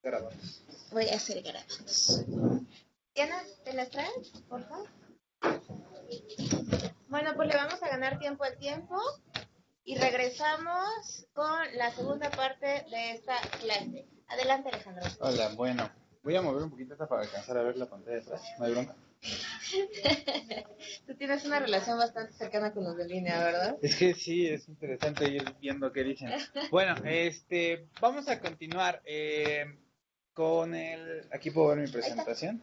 Garabatos. Voy a hacer garabatos. Diana, ¿te las traes, por favor? Bueno, pues le vamos a ganar tiempo al tiempo y regresamos con la segunda parte de esta clase. Adelante, Alejandro. Hola, bueno. Voy a mover un poquito esta para alcanzar a ver la pantalla de atrás. No hay bronca. Tú tienes una relación bastante cercana con los de línea, ¿verdad? Es que sí, es interesante ir viendo qué dicen. Bueno, vamos a continuar con el... Aquí puedo ver mi presentación.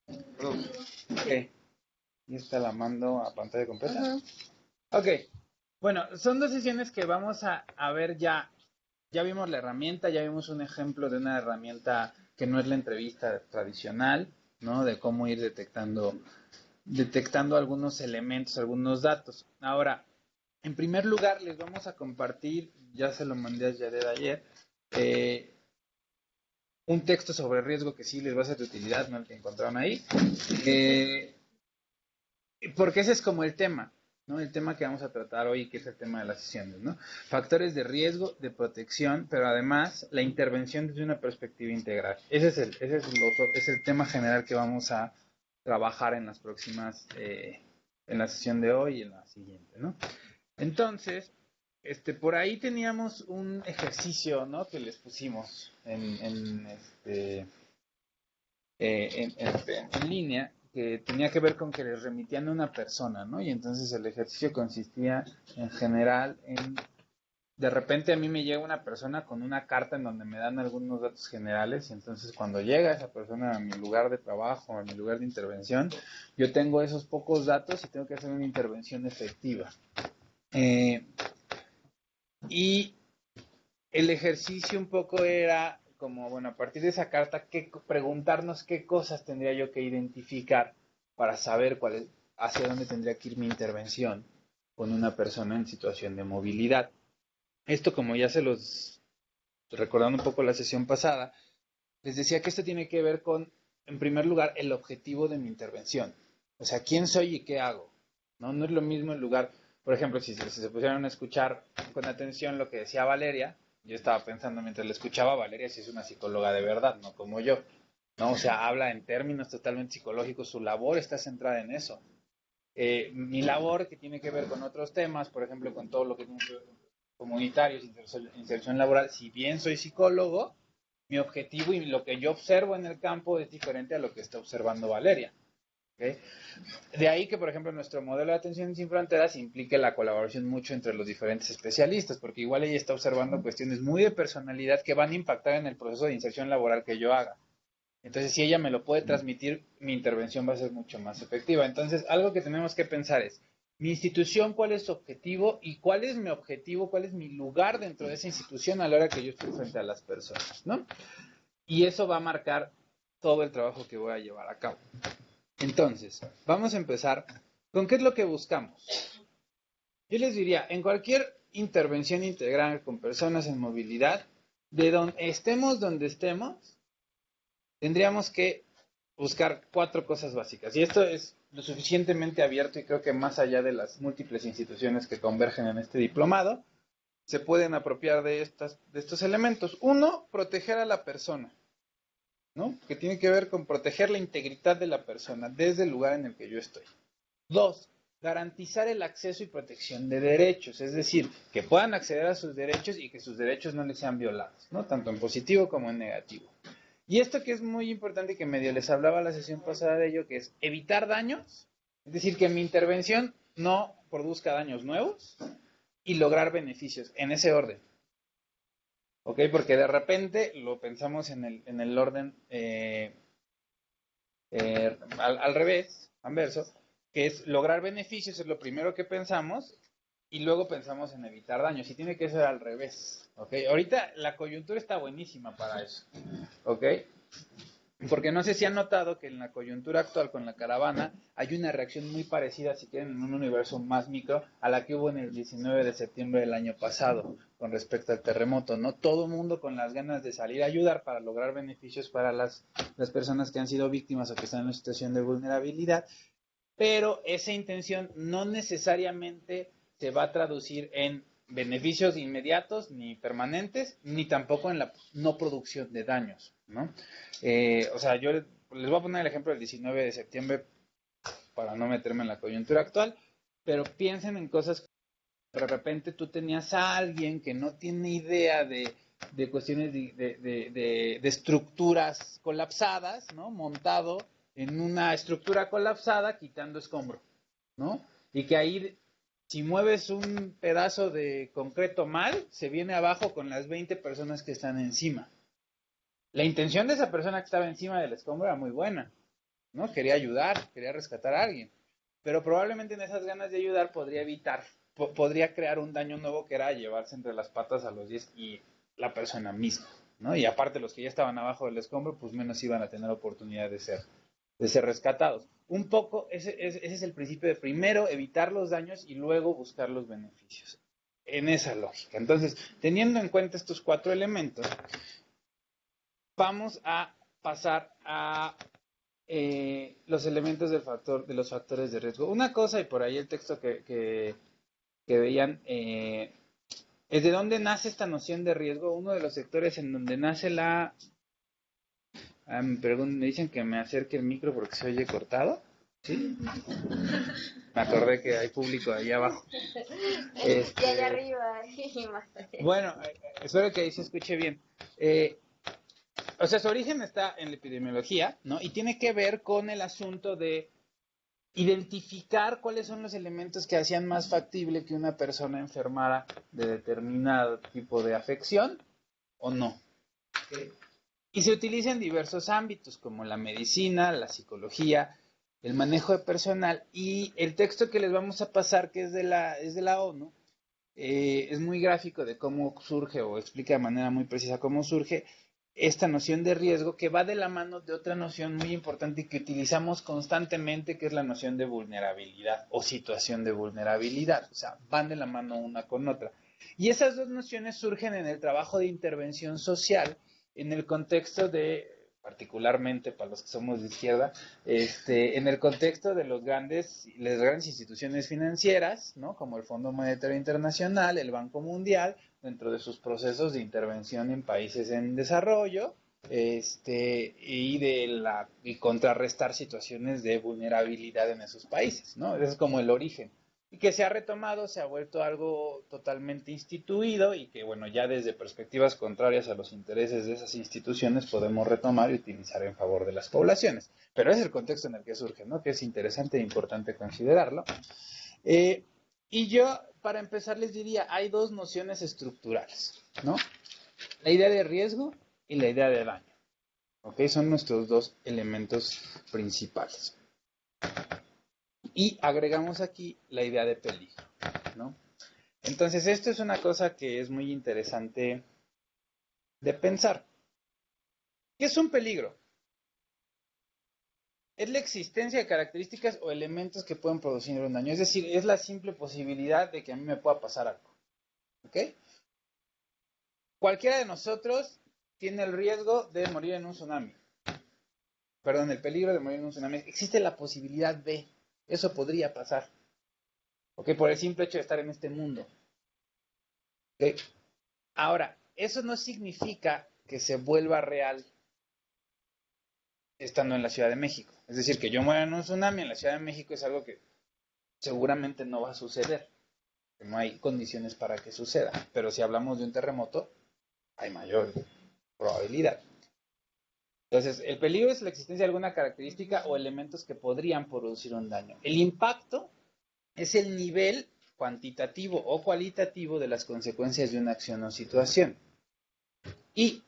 Ok. Y esta la mando a pantalla completa. Ok. Bueno, son dos sesiones que vamos a ver ya. Ya vimos la herramienta, ya vimos un ejemplo de una herramienta que no es la entrevista tradicional, ¿no? De cómo ir detectando algunos elementos, algunos datos. Ahora, en primer lugar, les vamos a compartir, ya se lo mandé a Yared ayer, un texto sobre riesgo que sí les va a ser de utilidad, ¿no? El que encontraron ahí. Porque ese es como el tema, ¿no? El tema que vamos a tratar hoy, que es el tema de las sesiones, ¿no? Factores de riesgo, de protección, pero además la intervención desde una perspectiva integral. Ese es el tema general que vamos a trabajar en las próximas, en la sesión de hoy y en la siguiente, ¿no? Entonces, por ahí teníamos un ejercicio, ¿no? Que les pusimos en línea, que tenía que ver con que les remitían a una persona, ¿no? Y entonces el ejercicio consistía en general en, de repente a mí me llega una persona con una carta en donde me dan algunos datos generales, y entonces cuando llega esa persona a mi lugar de trabajo, a mi lugar de intervención, yo tengo esos pocos datos y tengo que hacer una intervención efectiva. Y el ejercicio un poco era como, bueno, a partir de esa carta, preguntarnos qué cosas tendría yo que identificar para saber hacia dónde tendría que ir mi intervención con una persona en situación de movilidad. Esto, como ya se los recordando un poco la sesión pasada, les decía que esto tiene que ver con, en primer lugar, el objetivo de mi intervención. O sea, quién soy y qué hago. No es lo mismo el lugar. Por ejemplo, si se pusieran a escuchar con atención lo que decía Valeria, yo estaba pensando mientras le escuchaba, Valeria si es una psicóloga de verdad, no como yo. ¿No? O sea, habla en términos totalmente psicológicos, su labor está centrada en eso. Mi labor, que tiene que ver con otros temas, por ejemplo, con todo lo que tiene que ver con comunitarios, inserción laboral, si bien soy psicólogo, mi objetivo y lo que yo observo en el campo es diferente a lo que está observando Valeria. ¿Okay? De ahí que, por ejemplo, nuestro modelo de atención sin fronteras implique la colaboración mucho entre los diferentes especialistas, porque igual ella está observando cuestiones muy de personalidad que van a impactar en el proceso de inserción laboral que yo haga. Entonces, si ella me lo puede transmitir, mi intervención va a ser mucho más efectiva. Entonces, algo que tenemos que pensar es, mi institución, ¿cuál es su objetivo? ¿Y cuál es mi objetivo? ¿Cuál es mi lugar dentro de esa institución a la hora que yo estoy frente a las personas? ¿No? Y eso va a marcar todo el trabajo que voy a llevar a cabo. Entonces, vamos a empezar con qué es lo que buscamos. Yo les diría, en cualquier intervención integral con personas en movilidad, de donde estemos, tendríamos que buscar 4 cosas básicas. Y esto es lo suficientemente abierto y creo que más allá de las múltiples instituciones que convergen en este diplomado, se pueden apropiar de estos elementos. 1, proteger a la persona, ¿no? Que tiene que ver con proteger la integridad de la persona desde el lugar en el que yo estoy. 2, garantizar el acceso y protección de derechos, es decir, que puedan acceder a sus derechos y que sus derechos no les sean violados, ¿no? Tanto en positivo como en negativo. Y esto que es muy importante, que medio les hablaba la sesión pasada de ello, que es evitar daños, es decir, que mi intervención no produzca daños nuevos y lograr beneficios, en ese orden. ¿Ok? Porque de repente lo pensamos en el orden al revés, anverso, que es lograr beneficios, es lo primero que pensamos, y luego pensamos en evitar daños, y tiene que ser al revés, ¿ok? Ahorita la coyuntura está buenísima para eso, ¿ok? Porque no sé si han notado que en la coyuntura actual con la caravana hay una reacción muy parecida, si quieren, en un universo más micro, a la que hubo en el 19 de septiembre del año pasado con respecto al terremoto, ¿no? Todo el mundo con las ganas de salir a ayudar para lograr beneficios para las personas que han sido víctimas o que están en una situación de vulnerabilidad, pero esa intención no necesariamente se va a traducir en beneficios inmediatos ni permanentes, ni tampoco en la no producción de daños, ¿no? O sea, yo les voy a poner el ejemplo del 19 de septiembre para no meterme en la coyuntura actual, pero piensen en cosas que de repente tú tenías a alguien que no tiene idea de cuestiones de estructuras colapsadas, ¿no? Montado en una estructura colapsada quitando escombro, ¿no? Y que ahí, si mueves un pedazo de concreto mal, se viene abajo con las 20 personas que están encima. La intención de esa persona que estaba encima del escombro era muy buena, ¿no? Quería ayudar, quería rescatar a alguien. Pero probablemente en esas ganas de ayudar podría crear un daño nuevo que era llevarse entre las patas a los 10 y la persona misma, ¿no? Y aparte los que ya estaban abajo del escombro, pues menos iban a tener oportunidad de ser rescatados. Un poco, ese es el principio de primero evitar los daños y luego buscar los beneficios. En esa lógica. Entonces, teniendo en cuenta estos 4 elementos, vamos a pasar a los elementos de los factores de riesgo. Una cosa, y por ahí el texto que veían, es de dónde nace esta noción de riesgo. Uno de los sectores en donde nace me dicen que me acerque el micro porque se oye cortado. ¿Sí? Me acordé que hay público ahí abajo. Y allá arriba. Bueno, espero que ahí se escuche bien. O sea, su origen está en la epidemiología, ¿no? Y tiene que ver con el asunto de identificar cuáles son los elementos que hacían más factible que una persona enfermara de determinado tipo de afección o no. ¿Okay? Y se utiliza en diversos ámbitos, como la medicina, la psicología, el manejo de personal. Y el texto que les vamos a pasar, que es de la ONU, es muy gráfico de cómo surge, o explica de manera muy precisa cómo surge esta noción de riesgo, que va de la mano de otra noción muy importante que utilizamos constantemente, que es la noción de vulnerabilidad o situación de vulnerabilidad. O sea, van de la mano una con otra. Y esas dos nociones surgen en el trabajo de intervención social, en el contexto de, particularmente para los que somos de izquierda, en el contexto de las grandes instituciones financieras, ¿no? Como el Fondo Monetario Internacional, el Banco Mundial, dentro de sus procesos de intervención en países en desarrollo, y contrarrestar situaciones de vulnerabilidad en esos países, ¿no? Ese es como el origen. Y que se ha retomado, se ha vuelto algo totalmente instituido y que, bueno, ya desde perspectivas contrarias a los intereses de esas instituciones podemos retomar y utilizar en favor de las poblaciones. Pero ese es el contexto en el que surge, ¿no? Que es interesante e importante considerarlo. Y yo, para empezar, les diría, hay dos nociones estructurales, ¿no? La idea de riesgo y la idea de daño. ¿Ok? Son nuestros dos elementos principales. Y agregamos aquí la idea de peligro, ¿no? Entonces, esto es una cosa que es muy interesante de pensar. ¿Qué es un peligro? Es la existencia de características o elementos que pueden producir un daño. Es decir, es la simple posibilidad de que a mí me pueda pasar algo. ¿Ok? Cualquiera de nosotros tiene el riesgo de morir en un tsunami. Perdón, el peligro de morir en un tsunami. Existe la posibilidad de. Eso podría pasar. ¿Ok? Por el simple hecho de estar en este mundo. ¿Ok? Ahora, eso no significa que se vuelva real estando en la Ciudad de México. Es decir, que yo muera en un tsunami en la Ciudad de México es algo que seguramente no va a suceder. No hay condiciones para que suceda. Pero si hablamos de un terremoto, hay mayor probabilidad. Entonces, el peligro es la existencia de alguna característica o elementos que podrían producir un daño. El impacto es el nivel cuantitativo o cualitativo de las consecuencias de una acción o situación. Y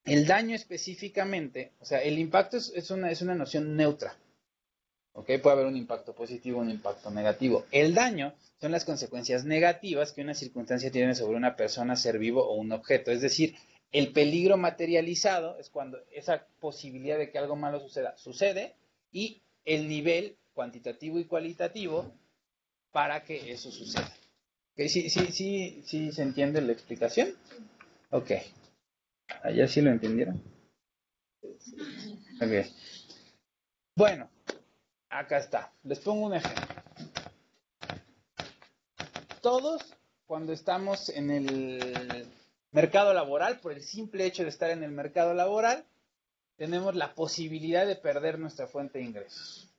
el daño específicamente, o sea, el impacto es una noción neutra. ¿Ok? Puede haber un impacto positivo, un impacto negativo. El daño son las consecuencias negativas que una circunstancia tiene sobre una persona, ser vivo o un objeto. Es decir, el peligro materializado es cuando esa posibilidad de que algo malo sucede, y el nivel cuantitativo y cualitativo para que eso suceda. ¿Okay? ¿Sí se entiende la explicación? Ok. ¿Allá sí lo entendieron? Ok. Bueno, acá está. Les pongo un ejemplo. Todos, cuando estamos en el mercado laboral, por el simple hecho de estar en el mercado laboral, tenemos la posibilidad de perder nuestra fuente de ingresos,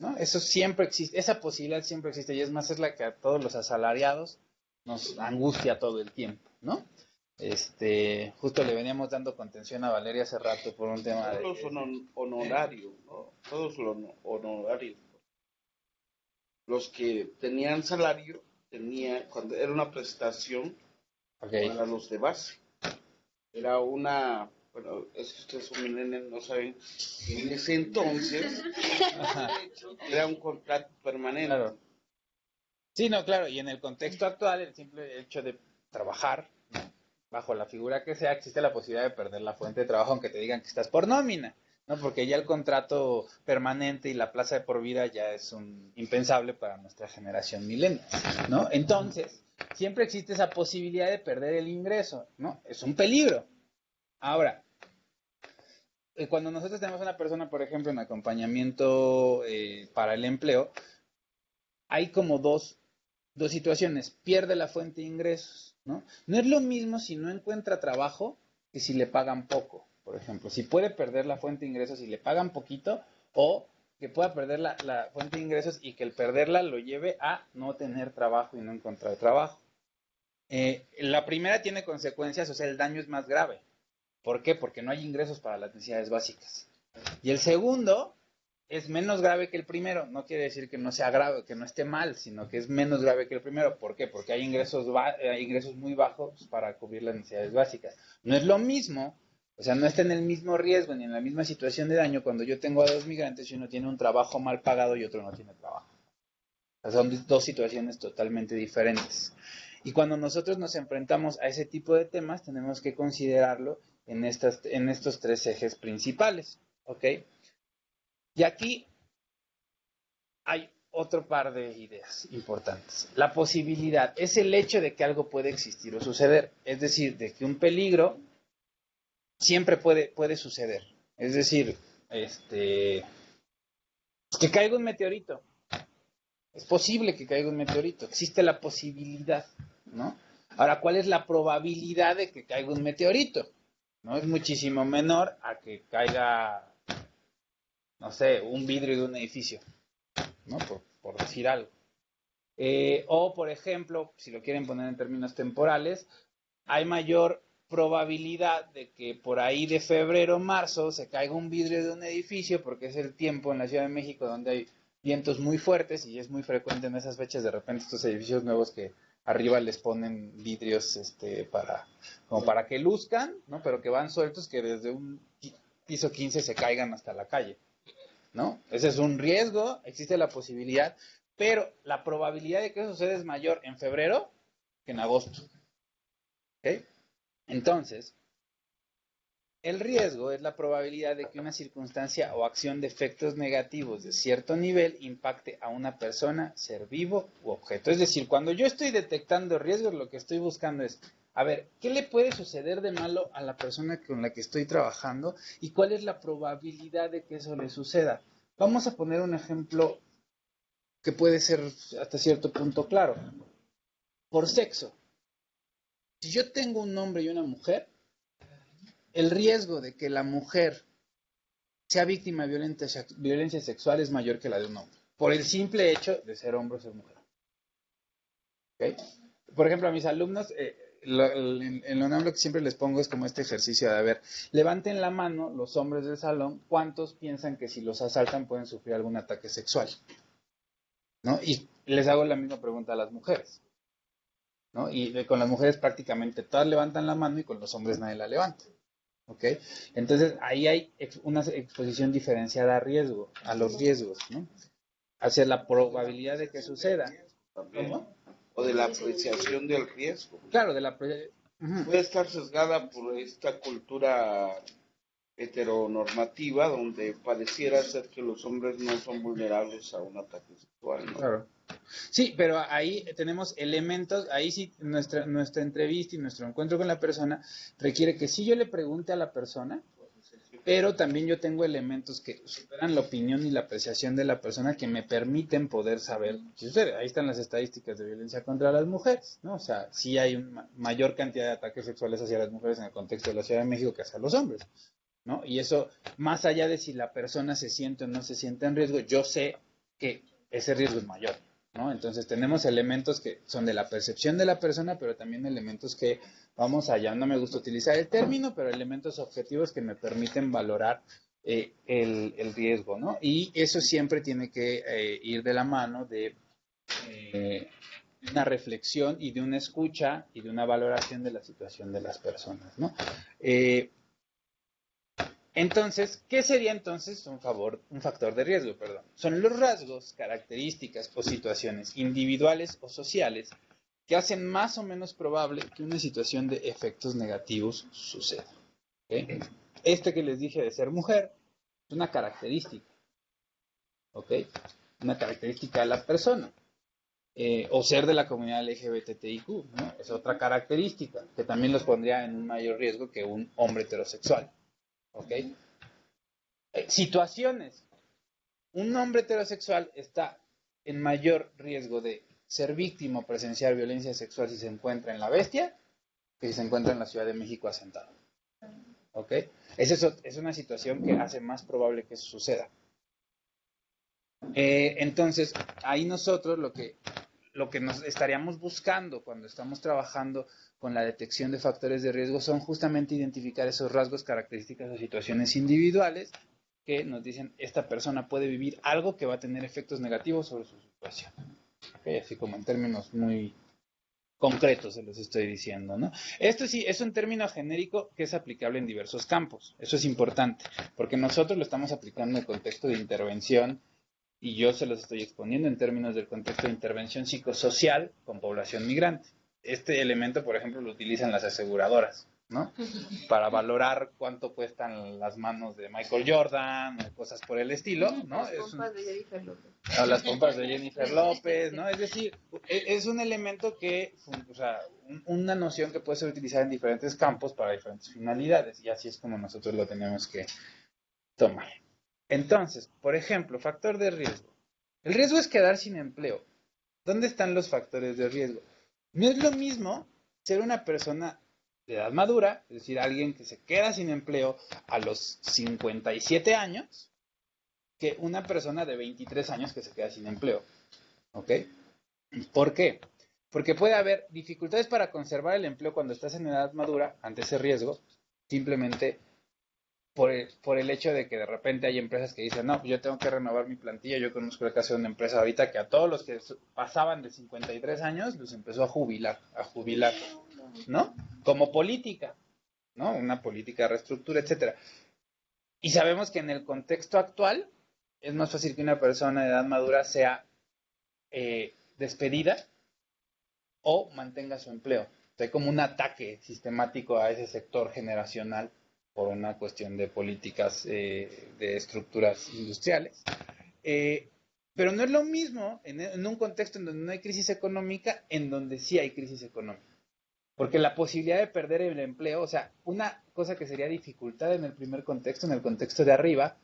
¿no? Eso siempre existe, esa posibilidad siempre existe, y es más, es la que a todos los asalariados nos angustia todo el tiempo, ¿no? Justo le veníamos dando contención a Valeria hace rato por un tema todos son honorarios, ¿no? Todos los honorarios. Los que tenían salario, cuando era una prestación para los de base. Era una, bueno, es que ustedes son millennials, no saben, en ese entonces era un contrato permanente. Claro. Sí, no, claro, y en el contexto actual, el simple hecho de trabajar, ¿no?, bajo la figura que sea, existe la posibilidad de perder la fuente de trabajo, aunque te digan que estás por nómina, ¿no? Porque ya el contrato permanente y la plaza de por vida ya es un impensable para nuestra generación millennial, ¿no? Entonces, siempre existe esa posibilidad de perder el ingreso, ¿no? Es un peligro. Ahora, cuando nosotros tenemos una persona, por ejemplo, en acompañamiento para el empleo, hay como dos situaciones. Pierde la fuente de ingresos, ¿no? No es lo mismo si no encuentra trabajo que si le pagan poco, por ejemplo. Si puede perder la fuente de ingresos y le pagan poquito, o que pueda perder la fuente de ingresos y que el perderla lo lleve a no tener trabajo y no encontrar trabajo. La primera tiene consecuencias, o sea, el daño es más grave. ¿Por qué? Porque no hay ingresos para las necesidades básicas. Y el segundo es menos grave que el primero. No quiere decir que no sea grave, que no esté mal, sino que es menos grave que el primero. ¿Por qué? Porque hay ingresos muy bajos para cubrir las necesidades básicas. No es lo mismo, o sea, no está en el mismo riesgo ni en la misma situación de daño cuando yo tengo a dos migrantes y uno tiene un trabajo mal pagado y otro no tiene trabajo. O sea, son dos situaciones totalmente diferentes. Y cuando nosotros nos enfrentamos a ese tipo de temas, tenemos que considerarlo en estos tres ejes principales, ¿ok? Y aquí hay otro par de ideas importantes. La posibilidad es el hecho de que algo puede existir o suceder, es decir, de que un peligro siempre puede suceder. Es decir, que caiga un meteorito. Es posible que caiga un meteorito, existe la posibilidad, ¿no? Ahora, ¿cuál es la probabilidad de que caiga un meteorito? ¿No? Es muchísimo menor a que caiga, no sé, un vidrio de un edificio, ¿no? Por decir algo. O, por ejemplo, si lo quieren poner en términos temporales, hay mayor probabilidad de que por ahí de febrero, marzo, se caiga un vidrio de un edificio, porque es el tiempo en la Ciudad de México donde hay vientos muy fuertes y es muy frecuente en esas fechas de repente estos edificios nuevos que arriba les ponen vidrios como para que luzcan, ¿no? Pero que van sueltos, que desde un piso 15 se caigan hasta la calle, ¿no? Ese es un riesgo, existe la posibilidad, pero la probabilidad de que eso suceda es mayor en febrero que en agosto. ¿Ok? Entonces, el riesgo es la probabilidad de que una circunstancia o acción de efectos negativos de cierto nivel impacte a una persona, ser vivo u objeto. Es decir, cuando yo estoy detectando riesgos, lo que estoy buscando es, a ver, ¿qué le puede suceder de malo a la persona con la que estoy trabajando y cuál es la probabilidad de que eso le suceda? Vamos a poner un ejemplo que puede ser hasta cierto punto claro. Por sexo. Si yo tengo un hombre y una mujer, el riesgo de que la mujer sea víctima de violencia sexual es mayor que la de un hombre, por el simple hecho de ser hombre o ser mujer. ¿Okay? Por ejemplo, a mis alumnos, en lo UNAM lo que siempre les pongo es como este ejercicio de, a ver, levanten la mano los hombres del salón, ¿cuántos piensan que si los asaltan pueden sufrir algún ataque sexual? ¿No? Y les hago la misma pregunta a las mujeres, ¿no? Y con las mujeres prácticamente todas levantan la mano y con los hombres nadie la levanta. ¿Ok? Entonces ahí hay una exposición diferenciada a los riesgos, ¿no? Hacia la probabilidad de que suceda. ¿Cómo? O de la apreciación del riesgo. Claro, Puede estar sesgada por esta cultura heteronormativa donde pareciera ser que los hombres no son vulnerables a un ataque sexual, ¿no? Claro. Sí, pero ahí tenemos elementos, ahí sí nuestra entrevista y nuestro encuentro con la persona requiere que si yo le pregunte a la persona Pero también yo tengo elementos que superan la opinión y la apreciación de la persona que me permiten poder saber si sucede. Ahí están las estadísticas de violencia contra las mujeres, ¿no? O sea, sí hay una mayor cantidad de ataques sexuales hacia las mujeres en el contexto de la Ciudad de México que hacia los hombres, ¿no? Y eso, más allá de si la persona se siente o no se siente en riesgo, yo sé que ese riesgo es mayor, ¿no? Entonces tenemos elementos que son de la percepción de la persona, pero también elementos que vamos allá, no me gusta utilizar el término, pero elementos objetivos que me permiten valorar el riesgo, ¿no? Y eso siempre tiene que ir de la mano de una reflexión y de una escucha y de una valoración de la situación de las personas, ¿no? Entonces, ¿qué sería entonces un factor de riesgo? Son los rasgos, características o situaciones individuales o sociales que hacen más o menos probable que una situación de efectos negativos suceda. ¿Okay? Este que les dije de ser mujer es una característica, ¿ok? Una característica de la persona. O ser de la comunidad LGBTIQ, ¿no? Es otra característica que también los pondría en un mayor riesgo que un hombre heterosexual. ¿Ok? Situaciones. Un hombre heterosexual está en mayor riesgo de ser víctima o presenciar violencia sexual si se encuentra en la bestia que si se encuentra en la Ciudad de México asentado. ¿Ok? Esa es una situación que hace más probable que eso suceda. Entonces, ahí nosotros lo que nos estaríamos buscando cuando estamos trabajando con la detección de factores de riesgo son justamente identificar esos rasgos, características o situaciones individuales que nos dicen esta persona puede vivir algo que va a tener efectos negativos sobre su situación. ¿Okay? Así como en términos muy concretos se los estoy diciendo, ¿no? Esto sí es un término genérico que es aplicable en diversos campos. Eso es importante, porque nosotros lo estamos aplicando en el contexto de intervención y yo se los estoy exponiendo en términos del contexto de intervención psicosocial con población migrante. Este elemento, por ejemplo, lo utilizan las aseguradoras, ¿no? Para valorar cuánto cuestan las manos de Michael Jordan o cosas por el estilo, ¿no? Las pompas de Jennifer López. O las pompas de Jennifer López, ¿no? Es decir, es un elemento que, o sea, una noción que puede ser utilizada en diferentes campos para diferentes finalidades y así es como nosotros lo tenemos que tomar. Entonces, por ejemplo, factor de riesgo. El riesgo es quedar sin empleo. ¿Dónde están los factores de riesgo? No es lo mismo ser una persona de edad madura, es decir, alguien que se queda sin empleo a los 57 años, que una persona de 23 años que se queda sin empleo. ¿Ok? ¿Por qué? Porque puede haber dificultades para conservar el empleo cuando estás en edad madura ante ese riesgo, simplemente por el hecho de que de repente hay empresas que dicen, no, yo tengo que renovar mi plantilla. Yo conozco el caso de una empresa ahorita que a todos los que pasaban de 53 años los empezó a jubilar, ¿no? Como política, ¿no? Una política de reestructura, etcétera. Y sabemos que en el contexto actual es más fácil que una persona de edad madura sea despedida o mantenga su empleo. Hay como un ataque sistemático a ese sector generacional por una cuestión de políticas de estructuras industriales. Pero no es lo mismo en un contexto en donde no hay crisis económica, en donde sí hay crisis económica. Porque la posibilidad de perder el empleo, o sea, una cosa que sería dificultad en el primer contexto, en el contexto de arriba,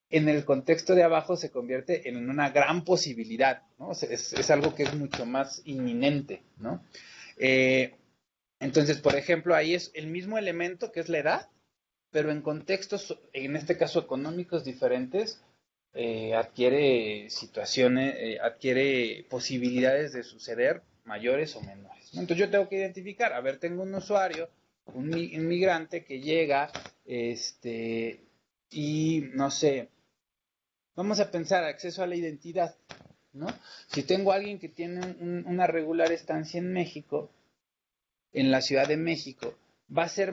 en el contexto de abajo se convierte en una gran posibilidad, ¿no? O sea, es algo que es mucho más inminente, ¿no? Entonces, por ejemplo, ahí es el mismo elemento que es la edad, pero en contextos, en este caso económicos diferentes, adquiere situaciones, adquiere posibilidades de suceder mayores o menores, ¿no? Entonces yo tengo que identificar, a ver, tengo un usuario, un inmigrante que llega, y no sé, vamos a pensar acceso a la identidad, ¿no? Si tengo a alguien que tiene una regular estancia en México, en la Ciudad de México, va a ser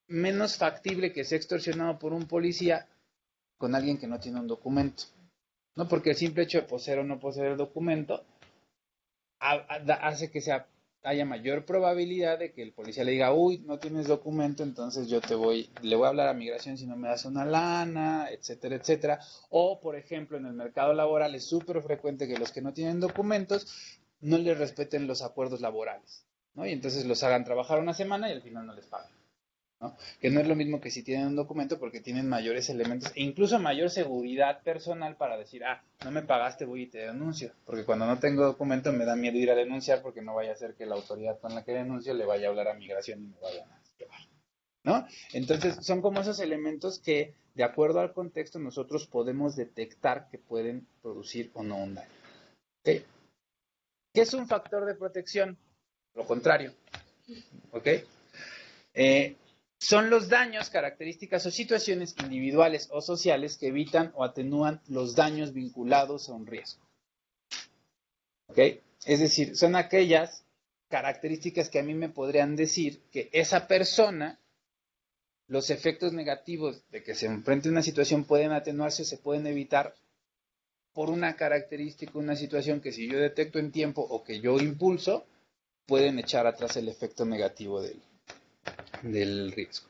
menos factible que sea extorsionado por un policía con alguien que no tiene un documento, ¿no? Porque el simple hecho de poseer o no poseer el documento hace que haya mayor probabilidad de que el policía le diga, uy, no tienes documento, entonces le voy a hablar a migración si no me das una lana, etcétera, etcétera. O, por ejemplo, en el mercado laboral es súper frecuente que los que no tienen documentos no les respeten los acuerdos laborales, ¿no? Y entonces los hagan trabajar una semana y al final no les pagan, ¿no? Que no es lo mismo que si tienen un documento porque tienen mayores elementos e incluso mayor seguridad personal para decir, no me pagaste, voy y te denuncio. Porque cuando no tengo documento me da miedo ir a denunciar porque no vaya a ser que la autoridad con la que denuncio le vaya a hablar a migración y me vayan a llevar, ¿no? Entonces son como esos elementos que de acuerdo al contexto nosotros podemos detectar que pueden producir o no un daño. ¿Okay? ¿Qué es un factor de protección? Lo contrario. ¿Ok? Son los daños, características o situaciones individuales o sociales que evitan o atenúan los daños vinculados a un riesgo. ¿Ok? Es decir, son aquellas características que a mí me podrían decir que esa persona, los efectos negativos de que se enfrente a una situación pueden atenuarse o se pueden evitar por una característica, una situación que si yo detecto en tiempo o que yo impulso, pueden echar atrás el efecto negativo del riesgo.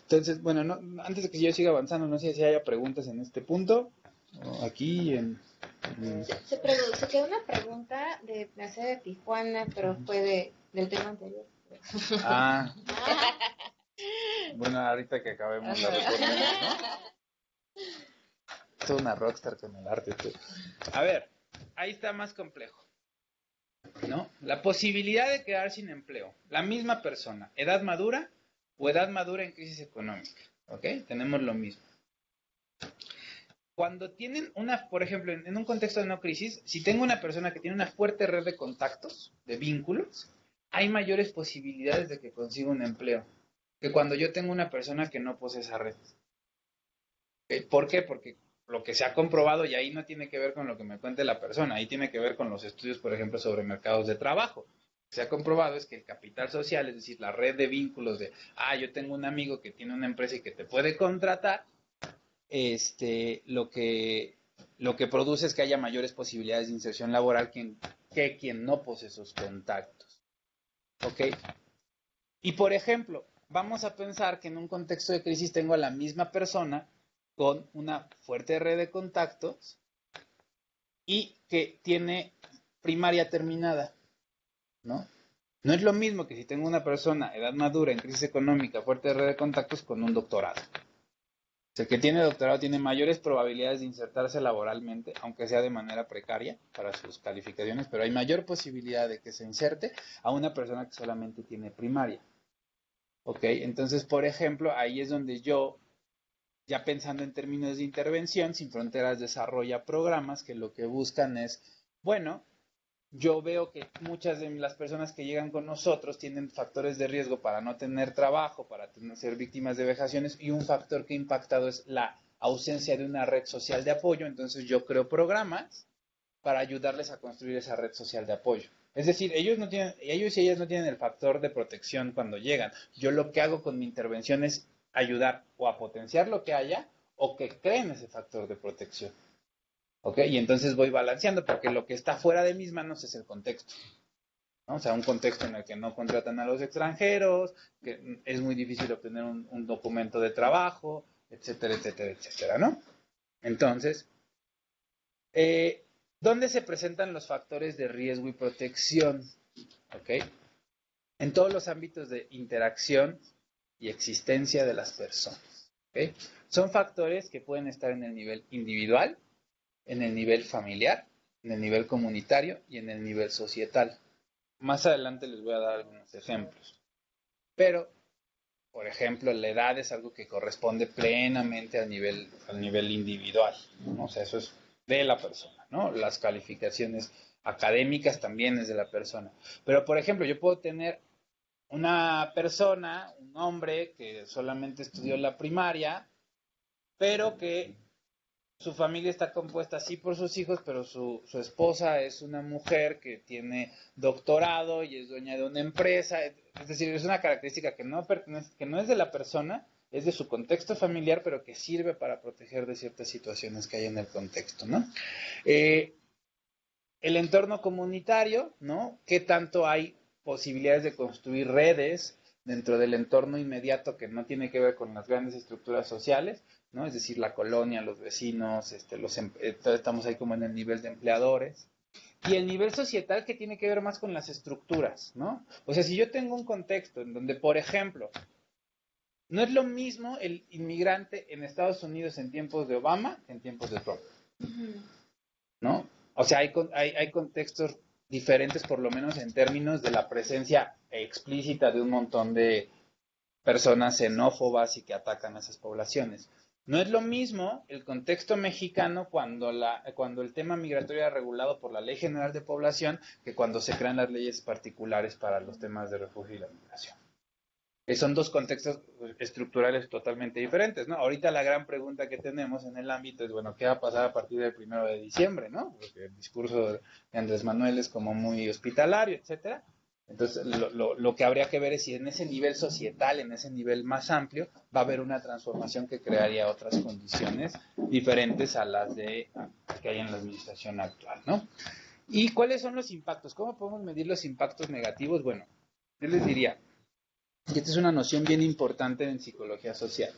Entonces, bueno, antes de que yo siga avanzando, no sé si haya preguntas en este punto, o aquí Se quedó una pregunta de la sede de Tijuana, pero fue del tema anterior. Bueno, ahorita que acabemos la respondemos, ¿no? Toda una rockstar con el arte. Tú. A ver, ahí está más complejo, ¿no? La posibilidad de quedar sin empleo. La misma persona, edad madura o edad madura en crisis económica, ¿ok? Tenemos lo mismo. Cuando tienen por ejemplo, en un contexto de no crisis, si tengo una persona que tiene una fuerte red de contactos, de vínculos, hay mayores posibilidades de que consiga un empleo que cuando yo tengo una persona que no posee esa red. ¿Por qué? Porque lo que se ha comprobado, y ahí no tiene que ver con lo que me cuente la persona, ahí tiene que ver con los estudios, por ejemplo, sobre mercados de trabajo. Lo que se ha comprobado es que el capital social, es decir, la red de vínculos de, yo tengo un amigo que tiene una empresa y que te puede contratar, lo que produce es que haya mayores posibilidades de inserción laboral que quien no posee esos contactos. ¿Ok? Y por ejemplo, vamos a pensar que en un contexto de crisis tengo a la misma persona con una fuerte red de contactos y que tiene primaria terminada, ¿no? No es lo mismo que si tengo una persona, edad madura, en crisis económica, fuerte red de contactos, con un doctorado. O sea, el que tiene doctorado tiene mayores probabilidades de insertarse laboralmente, aunque sea de manera precaria para sus calificaciones, pero hay mayor posibilidad de que se inserte a una persona que solamente tiene primaria. ¿Ok? Entonces, por ejemplo, ahí es donde yo, ya pensando en términos de intervención, Sin Fronteras desarrolla programas que lo que buscan es, bueno, yo veo que muchas de las personas que llegan con nosotros tienen factores de riesgo para no tener trabajo, para ser víctimas de vejaciones, y un factor que ha impactado es la ausencia de una red social de apoyo. Entonces yo creo programas para ayudarles a construir esa red social de apoyo. Es decir, ellos y ellas no tienen el factor de protección cuando llegan. Yo lo que hago con mi intervención es ayudar o a potenciar lo que haya o que creen ese factor de protección. ¿Ok? Y entonces voy balanceando porque lo que está fuera de mis manos es el contexto, ¿no? O sea, un contexto en el que no contratan a los extranjeros, que es muy difícil obtener un documento de trabajo, etcétera, etcétera, etcétera, ¿no? Entonces, ¿dónde se presentan los factores de riesgo y protección? ¿Ok? En todos los ámbitos de interacción y existencia de las personas. ¿Ok? Son factores que pueden estar en el nivel individual, en el nivel familiar, en el nivel comunitario y en el nivel societal. Más adelante les voy a dar algunos ejemplos. Pero, por ejemplo, la edad es algo que corresponde plenamente al nivel individual, ¿no? O sea, eso es de la persona, ¿no? Las calificaciones académicas también es de la persona. Pero, por ejemplo, yo puedo tener una persona, un hombre que solamente estudió la primaria, pero que su familia está compuesta sí por sus hijos, pero su esposa es una mujer que tiene doctorado y es dueña de una empresa. Es decir, es una característica que no es de la persona, es de su contexto familiar, pero que sirve para proteger de ciertas situaciones que hay en el contexto, ¿no? El entorno comunitario, ¿no? ¿Qué tanto hay posibilidades de construir redes dentro del entorno inmediato que no tiene que ver con las grandes estructuras sociales, ¿no? Es decir, la colonia, los vecinos, estamos ahí como en el nivel de empleadores. Y el nivel societal que tiene que ver más con las estructuras, ¿no? O sea, si yo tengo un contexto en donde, por ejemplo, No es lo mismo el inmigrante en Estados Unidos en tiempos de Obama que en tiempos de Trump, ¿no? O sea, hay contextos diferentes, por lo menos en términos de la presencia explícita de un montón de personas xenófobas y que atacan a esas poblaciones. No es lo mismo el contexto mexicano cuando el tema migratorio era regulado por la Ley General de Población que cuando se crean las leyes particulares para los temas de refugio y la migración. Son dos contextos estructurales totalmente diferentes, ¿no? Ahorita la gran pregunta que tenemos en el ámbito es, bueno, ¿qué va a pasar a partir del 1 de diciembre, ¿no? Porque el discurso de Andrés Manuel es como muy hospitalario, etcétera. Entonces, lo que habría que ver es si en ese nivel societal, en ese nivel más amplio, va a haber una transformación que crearía otras condiciones diferentes a las que hay en la administración actual, ¿no? ¿Y cuáles son los impactos? ¿Cómo podemos medir los impactos negativos? Bueno, yo les diría, y esta es una noción bien importante en psicología social,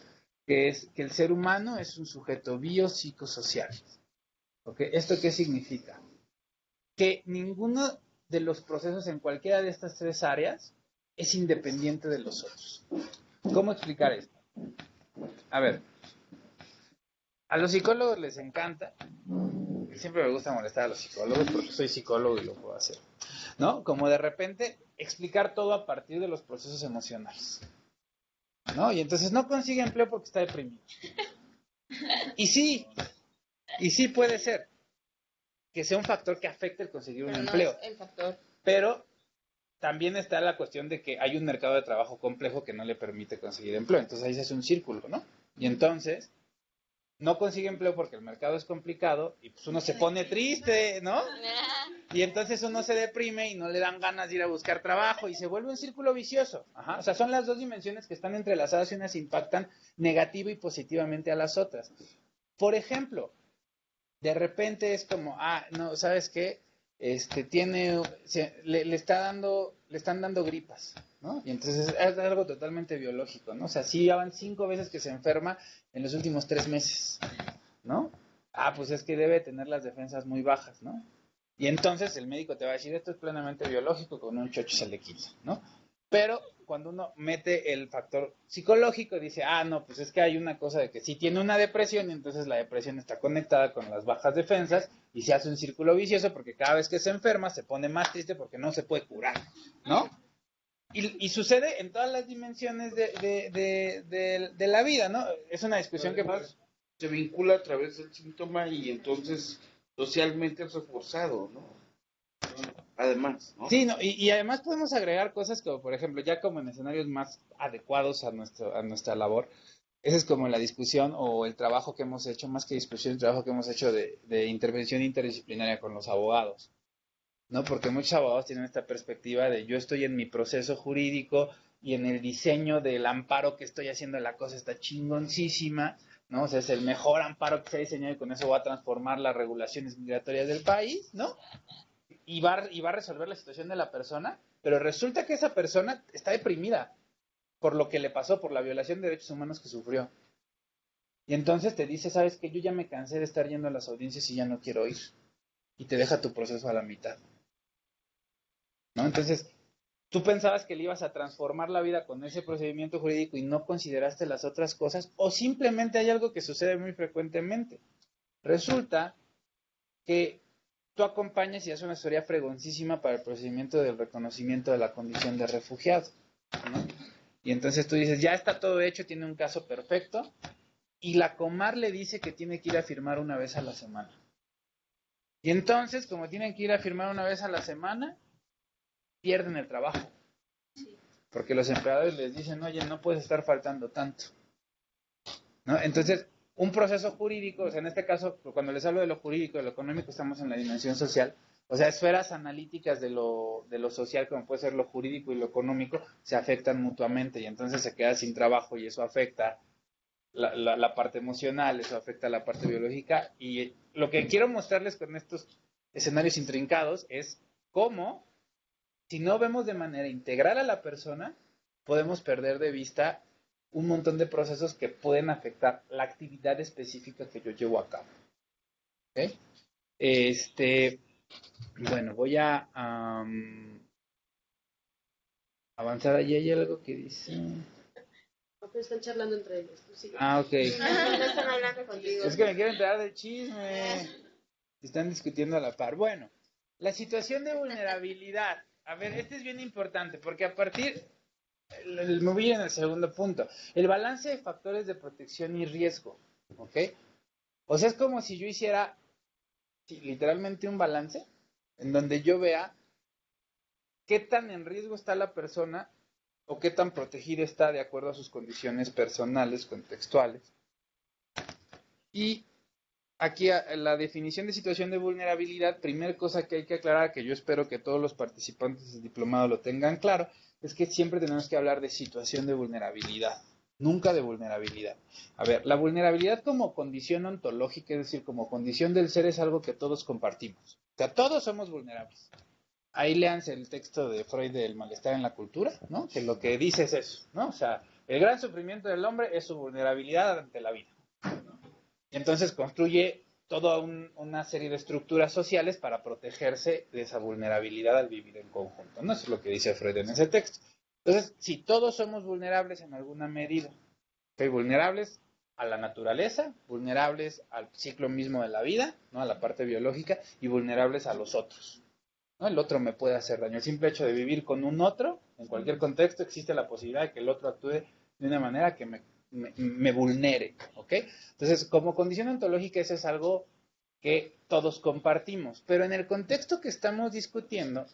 que es que el ser humano es un sujeto biopsicosocial. ¿Okay? ¿Esto qué significa? Que ninguno de los procesos en cualquiera de estas tres áreas es independiente de los otros. ¿Cómo explicar esto? A ver, a los psicólogos les encanta, siempre me gusta molestar a los psicólogos porque soy psicólogo y lo puedo hacer, ¿no? Como de repente explicar todo a partir de los procesos emocionales, ¿no? Y entonces no consigue empleo porque está deprimido. Y sí puede ser que sea un factor que afecte el conseguir un empleo. No es el factor. Pero también está la cuestión de que hay un mercado de trabajo complejo que no le permite conseguir empleo. Entonces ahí se hace un círculo, ¿no? Y entonces no consigue empleo porque el mercado es complicado y pues uno se pone triste, ¿no? Y entonces uno se deprime y no le dan ganas de ir a buscar trabajo y se vuelve un círculo vicioso. Ajá. O sea, son las dos dimensiones que están entrelazadas y unas impactan negativo y positivamente a las otras. Por ejemplo, de repente es como, no, ¿sabes qué? Le están dando gripas, ¿no? Y entonces es algo totalmente biológico, ¿no? O sea, sí, ya van 5 veces que se enferma en los últimos 3 meses, ¿no? Pues es que debe tener las defensas muy bajas, ¿no? Y entonces el médico te va a decir, esto es plenamente biológico, con un chocho se le quita, ¿no? Pero cuando uno mete el factor psicológico, dice, no, pues es que hay una cosa de que sí tiene una depresión, y entonces la depresión está conectada con las bajas defensas, y se hace un círculo vicioso, porque cada vez que se enferma se pone más triste porque no se puede curar, ¿no? Y sucede en todas las dimensiones de la vida, ¿no? Es una discusión además, que se vincula a través del síntoma y entonces socialmente es reforzado, ¿no? Además, ¿no? Sí, no, y además podemos agregar cosas como, por ejemplo, ya como en escenarios más adecuados a nuestra labor, esa es como la discusión o el trabajo que hemos hecho, más que discusión, el trabajo que hemos hecho de intervención interdisciplinaria con los abogados, ¿no? Porque muchos abogados tienen esta perspectiva de yo estoy en mi proceso jurídico y en el diseño del amparo que estoy haciendo, la cosa está chingoncísima, ¿no? O sea, es el mejor amparo que se ha diseñado y con eso va a transformar las regulaciones migratorias del país, ¿no? Y va a resolver la situación de la persona, pero resulta que esa persona está deprimida por lo que le pasó, por la violación de derechos humanos que sufrió. Y entonces te dice, ¿sabes qué? Yo ya me cansé de estar yendo a las audiencias y ya no quiero ir. Y te deja tu proceso a la mitad, ¿no? Entonces, tú pensabas que le ibas a transformar la vida con ese procedimiento jurídico y no consideraste las otras cosas, o simplemente hay algo que sucede muy frecuentemente. Resulta que tú acompañas y haces una historia fregoncísima para el procedimiento del reconocimiento de la condición de refugiado, ¿no? Y entonces tú dices, ya está todo hecho, tiene un caso perfecto, y la Comar le dice que tiene que ir a firmar una vez a la semana. Y entonces, como tienen que ir a firmar una vez a la semana, pierden el trabajo. Porque los empleadores les dicen, oye, no puedes estar faltando tanto, ¿no? Entonces, un proceso jurídico, o sea, en este caso, cuando les hablo de lo jurídico, de lo económico, estamos en la dimensión social, o sea, esferas analíticas de lo social, como puede ser lo jurídico y lo económico, se afectan mutuamente y entonces se queda sin trabajo y eso afecta la parte emocional, eso afecta la parte biológica. Y lo que quiero mostrarles con estos escenarios intrincados es cómo, si no vemos de manera integral a la persona, podemos perder de vista un montón de procesos que pueden afectar la actividad específica que yo llevo a cabo. ¿Okay? Bueno, voy a avanzar. Allí hay algo que dice... están charlando entre ellos. Sí. Ok. No están hablando contigo. Es que me quiero enterar del chisme. Están discutiendo a la par. Bueno, la situación de vulnerabilidad. A ver, este es bien importante porque a partir, me voy en el segundo punto, el balance de factores de protección y riesgo, ¿ok? O sea, es como si yo hiciera literalmente un balance en donde yo vea qué tan en riesgo está la persona o qué tan protegida está de acuerdo a sus condiciones personales, contextuales. Y aquí la definición de situación de vulnerabilidad, primer cosa que hay que aclarar, que yo espero que todos los participantes del diplomado lo tengan claro, es que siempre tenemos que hablar de situación de vulnerabilidad, nunca de vulnerabilidad. A ver, la vulnerabilidad como condición ontológica, es decir, como condición del ser, es algo que todos compartimos. O sea, todos somos vulnerables. Ahí léanse el texto de Freud del malestar en la cultura, ¿no? Que lo que dice es eso, ¿no? O sea, el gran sufrimiento del hombre es su vulnerabilidad ante la vida. Y entonces construye toda una serie de estructuras sociales para protegerse de esa vulnerabilidad al vivir en conjunto, ¿no? Eso es lo que dice Freud en ese texto. Entonces, si todos somos vulnerables en alguna medida, ¿okay? Vulnerables a la naturaleza, vulnerables al ciclo mismo de la vida, ¿no? A la parte biológica, y vulnerables a los otros, ¿no? El otro me puede hacer daño. El simple hecho de vivir con un otro, en cualquier contexto, existe la posibilidad de que el otro actúe de una manera que me vulnere, ¿ok? Entonces, como condición ontológica, eso es algo que todos compartimos. Pero en el contexto que estamos discutiendo,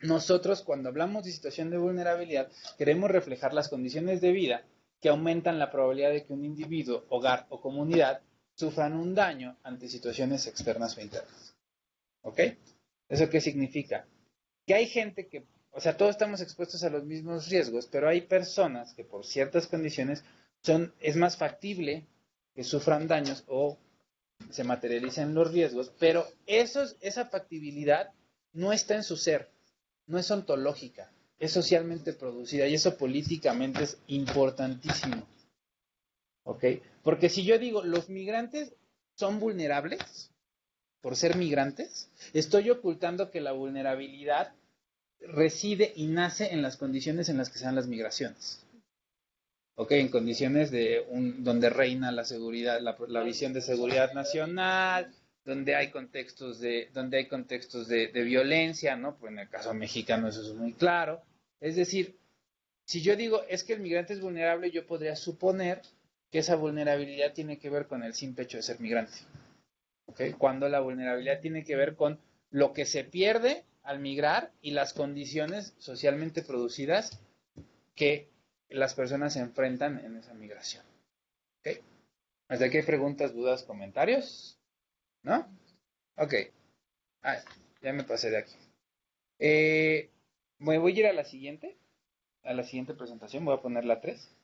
nosotros cuando hablamos de situación de vulnerabilidad, queremos reflejar las condiciones de vida que aumentan la probabilidad de que un individuo, hogar o comunidad sufran un daño ante situaciones externas o internas. ¿Ok? ¿Eso qué significa? Que hay gente que, o sea, todos estamos expuestos a los mismos riesgos, pero hay personas que por ciertas condiciones es más factible que sufran daños o se materialicen los riesgos, pero esa factibilidad no está en su ser, no es ontológica, es socialmente producida y eso políticamente es importantísimo. ¿Ok? Porque si yo digo, los migrantes son vulnerables por ser migrantes, estoy ocultando que la vulnerabilidad reside y nace en las condiciones en las que se dan las migraciones. Ok, en condiciones donde reina la seguridad, la visión de seguridad nacional, donde hay contextos de violencia, ¿no? Pues en el caso mexicano eso es muy claro. Es decir, si yo digo es que el migrante es vulnerable, yo podría suponer que esa vulnerabilidad tiene que ver con el simple hecho de ser migrante. ¿Okay? Cuando la vulnerabilidad tiene que ver con lo que se pierde al migrar y las condiciones socialmente producidas que las personas se enfrentan en esa migración. ¿Okay? ¿Hasta aquí hay preguntas, dudas, comentarios? ¿No? Ok. Ya me pasé de aquí. Me voy a ir a la siguiente presentación. Voy a poner la 3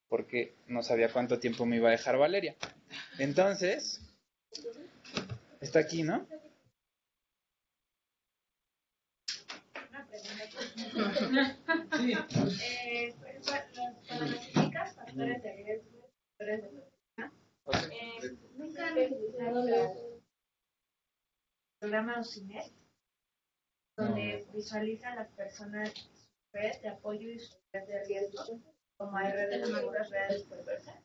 porque no sabía cuánto tiempo me iba a dejar Valeria. Entonces, está aquí, ¿no? Sí. Cuando clasificas factores de riesgo, factores de protección, nunca han utilizado el programa UCINET, donde visualizan las personas su red de apoyo y su red de riesgo, como hay redes de seguras reales perversas.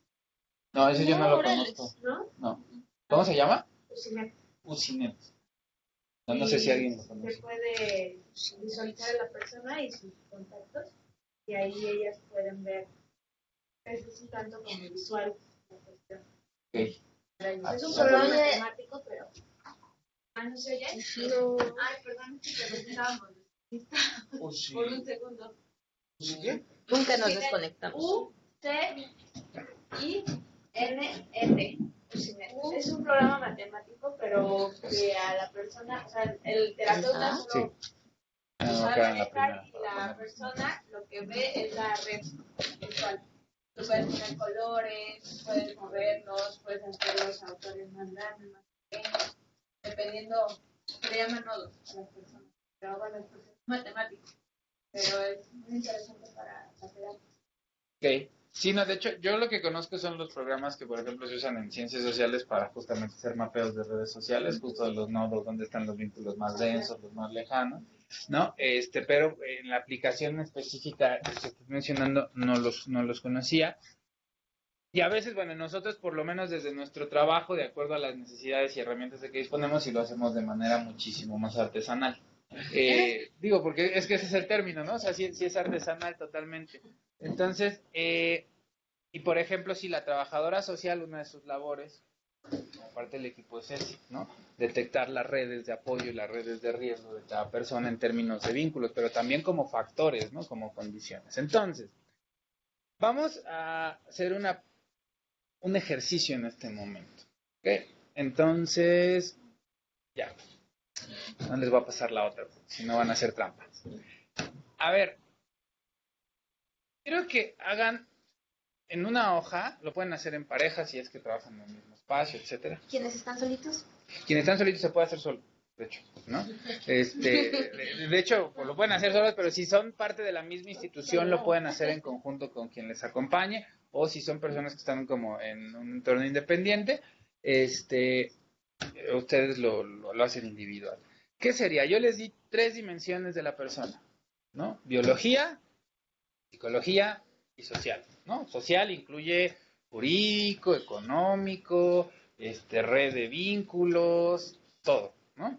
No, ese yo no lo conozco. No. ¿Cómo se llama? UCINET. UCINET. No sé si alguien lo conoce. Se puede visualizar a la persona y sus contactos, y ahí ellas pueden ver. Es un tanto como visual la cuestión. Okay. Es un programa matemático, pero... ¿no se oye? No. Ay, perdón, que preguntábamos. Por un segundo. ¿Qué? Nunca nos desconectamos. UCINET. Es un programa matemático, pero que a la persona, o sea, el terapeuta solo manejar y la persona lo que ve es la red visual. Tú puedes poner colores, puedes moverlos, puedes hacer los autores más grandes, más pequeños, dependiendo, se le llaman nodos a las personas. Pero bueno, es matemático, pero es muy interesante para la terapia. Ok. Sí, no, de hecho, yo lo que conozco son los programas que, por ejemplo, se usan en ciencias sociales para justamente hacer mapeos de redes sociales, justo de los nodos donde están los vínculos más densos, los más lejanos, ¿no? Pero en la aplicación específica que estás mencionando no los conocía. Y a veces, bueno, nosotros por lo menos desde nuestro trabajo, de acuerdo a las necesidades y herramientas de que disponemos, y lo hacemos de manera muchísimo más artesanal. Digo, porque es que ese es el término, ¿no? O sea, sí, sí es artesanal totalmente. Entonces, y por ejemplo, si la trabajadora social, una de sus labores, como parte del equipo es ese, ¿no? Detectar las redes de apoyo y las redes de riesgo de cada persona en términos de vínculos, pero también como factores, ¿no? Como condiciones. Entonces, vamos a hacer un ejercicio en este momento. ¿Ok? Entonces, ya. No les voy a pasar la otra, si no van a hacer trampas. A ver, quiero que hagan en una hoja, lo pueden hacer en pareja si es que trabajan en el mismo espacio, etcétera. ¿Quiénes están solitos? Quienes están solitos se puede hacer solo, de hecho, ¿no? De hecho, pues lo pueden hacer solos, pero si son parte de la misma institución, lo pueden hacer en conjunto con quien les acompañe, o si son personas que están como en un entorno independiente, ustedes lo hacen individual. ¿Qué sería? Yo les di 3 dimensiones de la persona, ¿no? Biología, psicología y social, ¿no? Social incluye jurídico, económico, red de vínculos, todo, ¿no?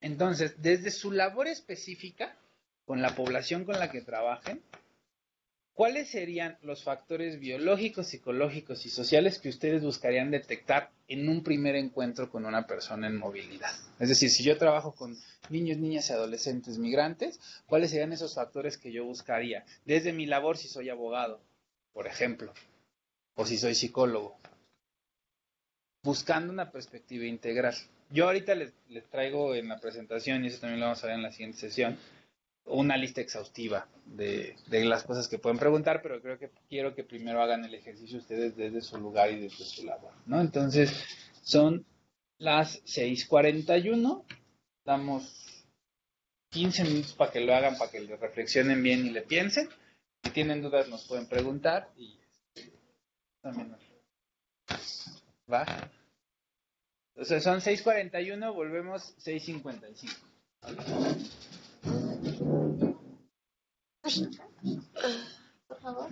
Entonces, desde su labor específica, con la población con la que trabajen, ¿cuáles serían los factores biológicos, psicológicos y sociales que ustedes buscarían detectar en un primer encuentro con una persona en movilidad? Es decir, si yo trabajo con niños, niñas y adolescentes migrantes, ¿cuáles serían esos factores que yo buscaría? Desde mi labor, si soy abogado, por ejemplo, o si soy psicólogo, buscando una perspectiva integral. Yo ahorita les traigo en la presentación, y eso también lo vamos a ver en la siguiente sesión, una lista exhaustiva de las cosas que pueden preguntar, pero quiero que primero hagan el ejercicio ustedes desde su lugar y desde su labor, ¿no? Entonces, son las 6:41, damos 15 minutos para que lo hagan, para que le reflexionen bien y le piensen. Si tienen dudas nos pueden preguntar y también va. Entonces son 6:41, volvemos 6:55. Por favor.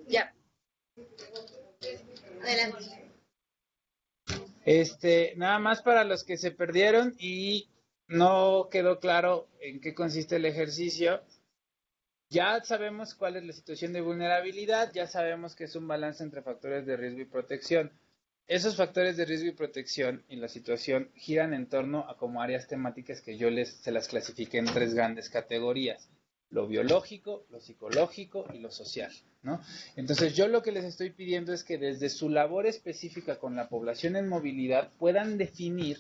Ya. Adelante. Nada más para los que se perdieron y no quedó claro en qué consiste el ejercicio. Ya sabemos cuál es la situación de vulnerabilidad, ya sabemos que es un balance entre factores de riesgo y protección. Esos factores de riesgo y protección y la situación giran en torno a como áreas temáticas que yo se las clasifiqué en tres grandes categorías: lo biológico, lo psicológico y lo social, ¿no? Entonces yo lo que les estoy pidiendo es que desde su labor específica con la población en movilidad puedan definir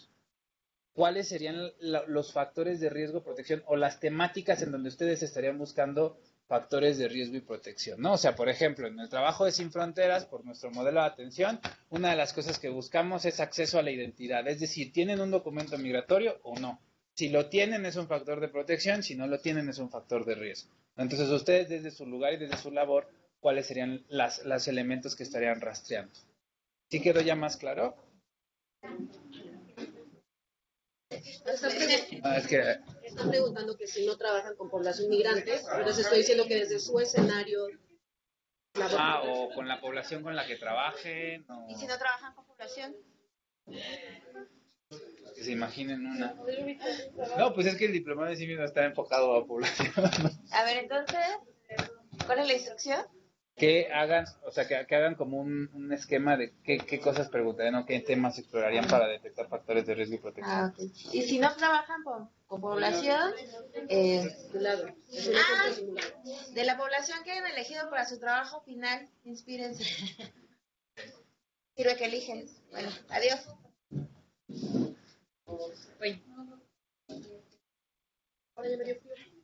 cuáles serían los factores de riesgo, protección o las temáticas en donde ustedes estarían buscando factores de riesgo y protección, ¿no? O sea, por ejemplo, en el trabajo de Sin Fronteras, por nuestro modelo de atención, una de las cosas que buscamos es acceso a la identidad, es decir, ¿tienen un documento migratorio o no? Si lo tienen es un factor de protección, si no lo tienen es un factor de riesgo. Entonces, ustedes desde su lugar y desde su labor, ¿cuáles serían los elementos que estarían rastreando? ¿Sí quedó ya más claro? Es que Están preguntando que si no trabajan con población migrante, entonces estoy diciendo que desde su escenario o con la población con la que trabajen, ¿Y si no trabajan con población? que se imaginen una. No, pues es que el diplomado en sí mismo está enfocado a población. A ver, entonces, ¿cuál es la instrucción? Que hagan, o sea, que hagan como un esquema de qué cosas preguntarían o qué temas explorarían para detectar factores de riesgo y protección. Ah, ok. Y si no trabajan con población, simulado. de la población que hayan elegido para su trabajo final, inspírense. Sirve que eligen. Bueno, adiós. Ahora ya me dio frío.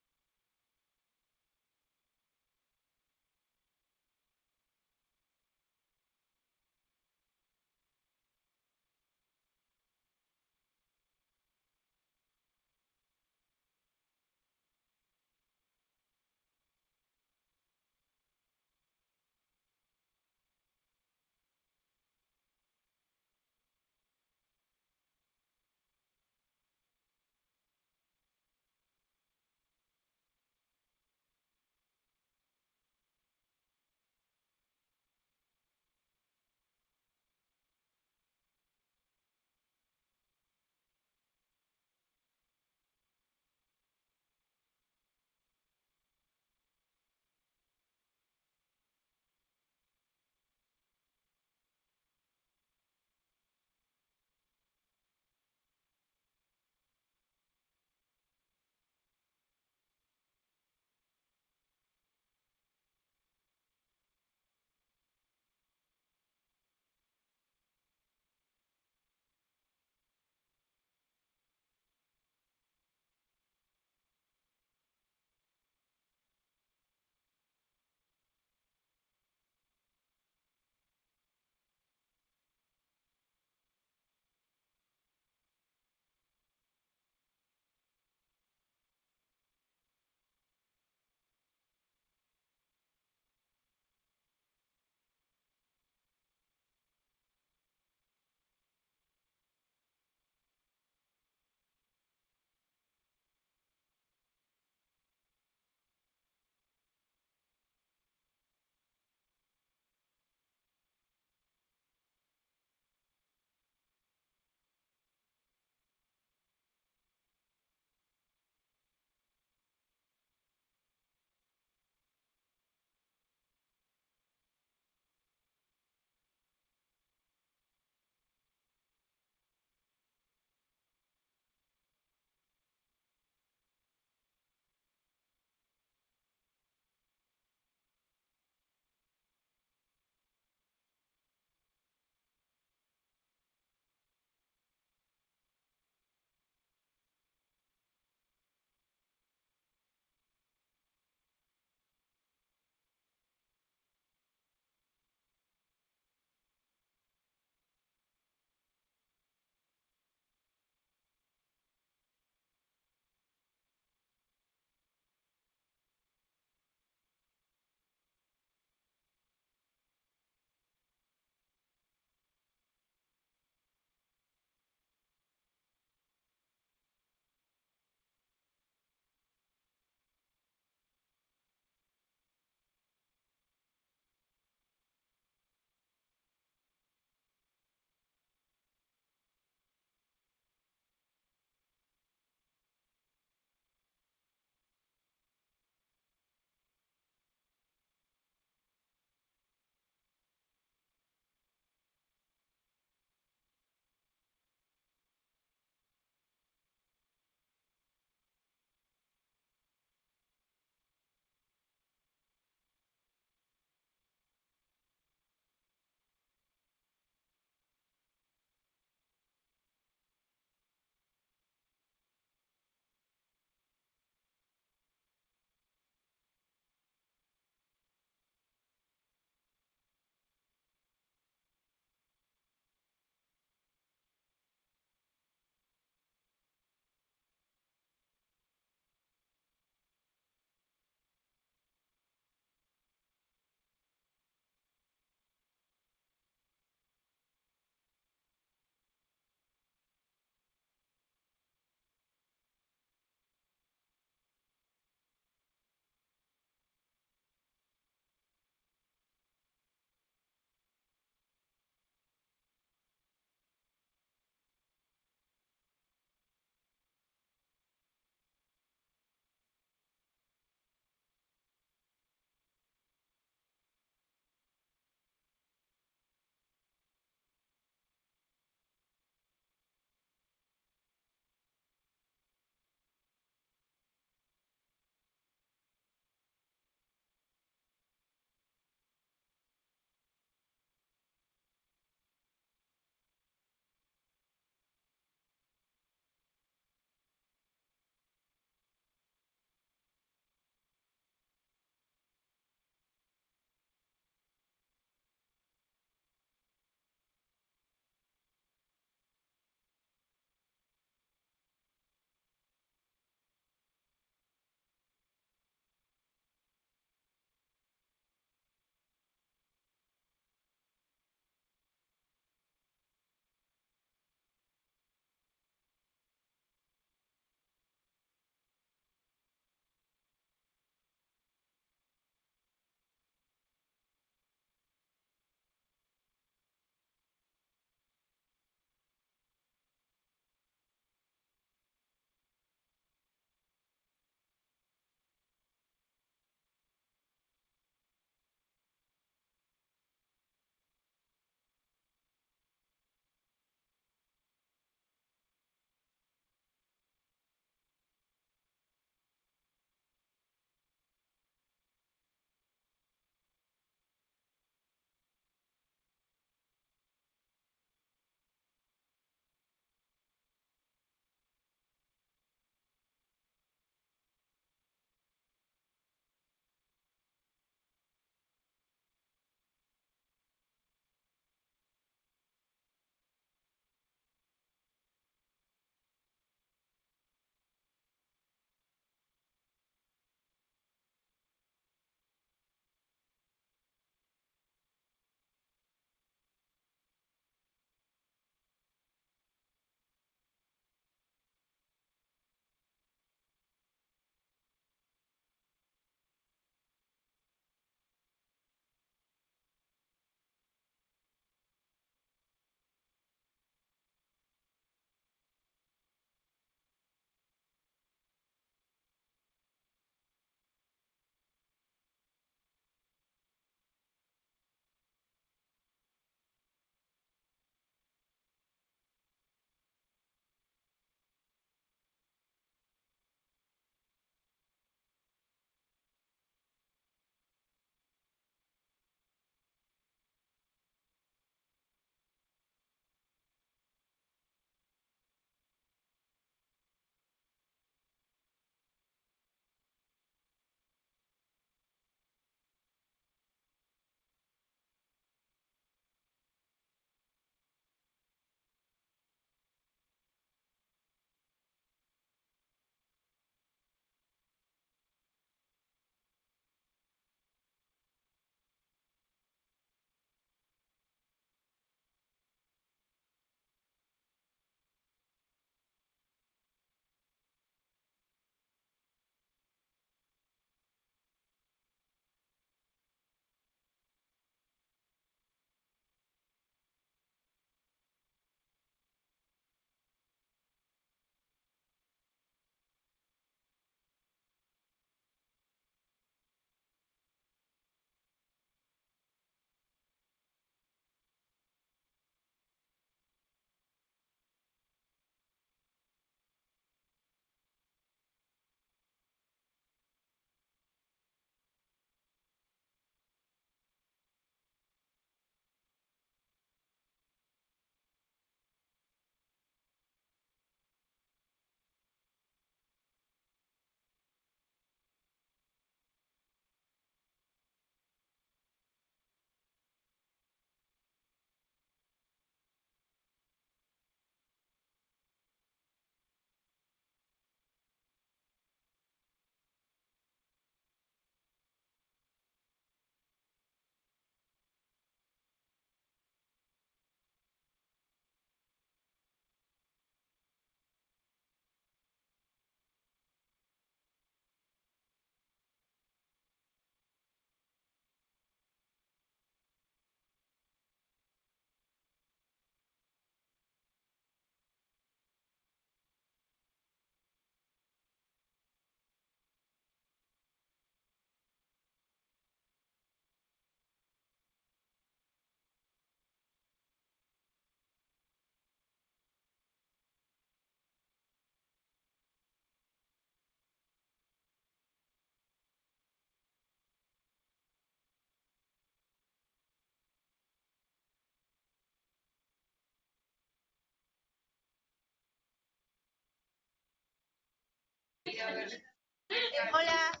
Hola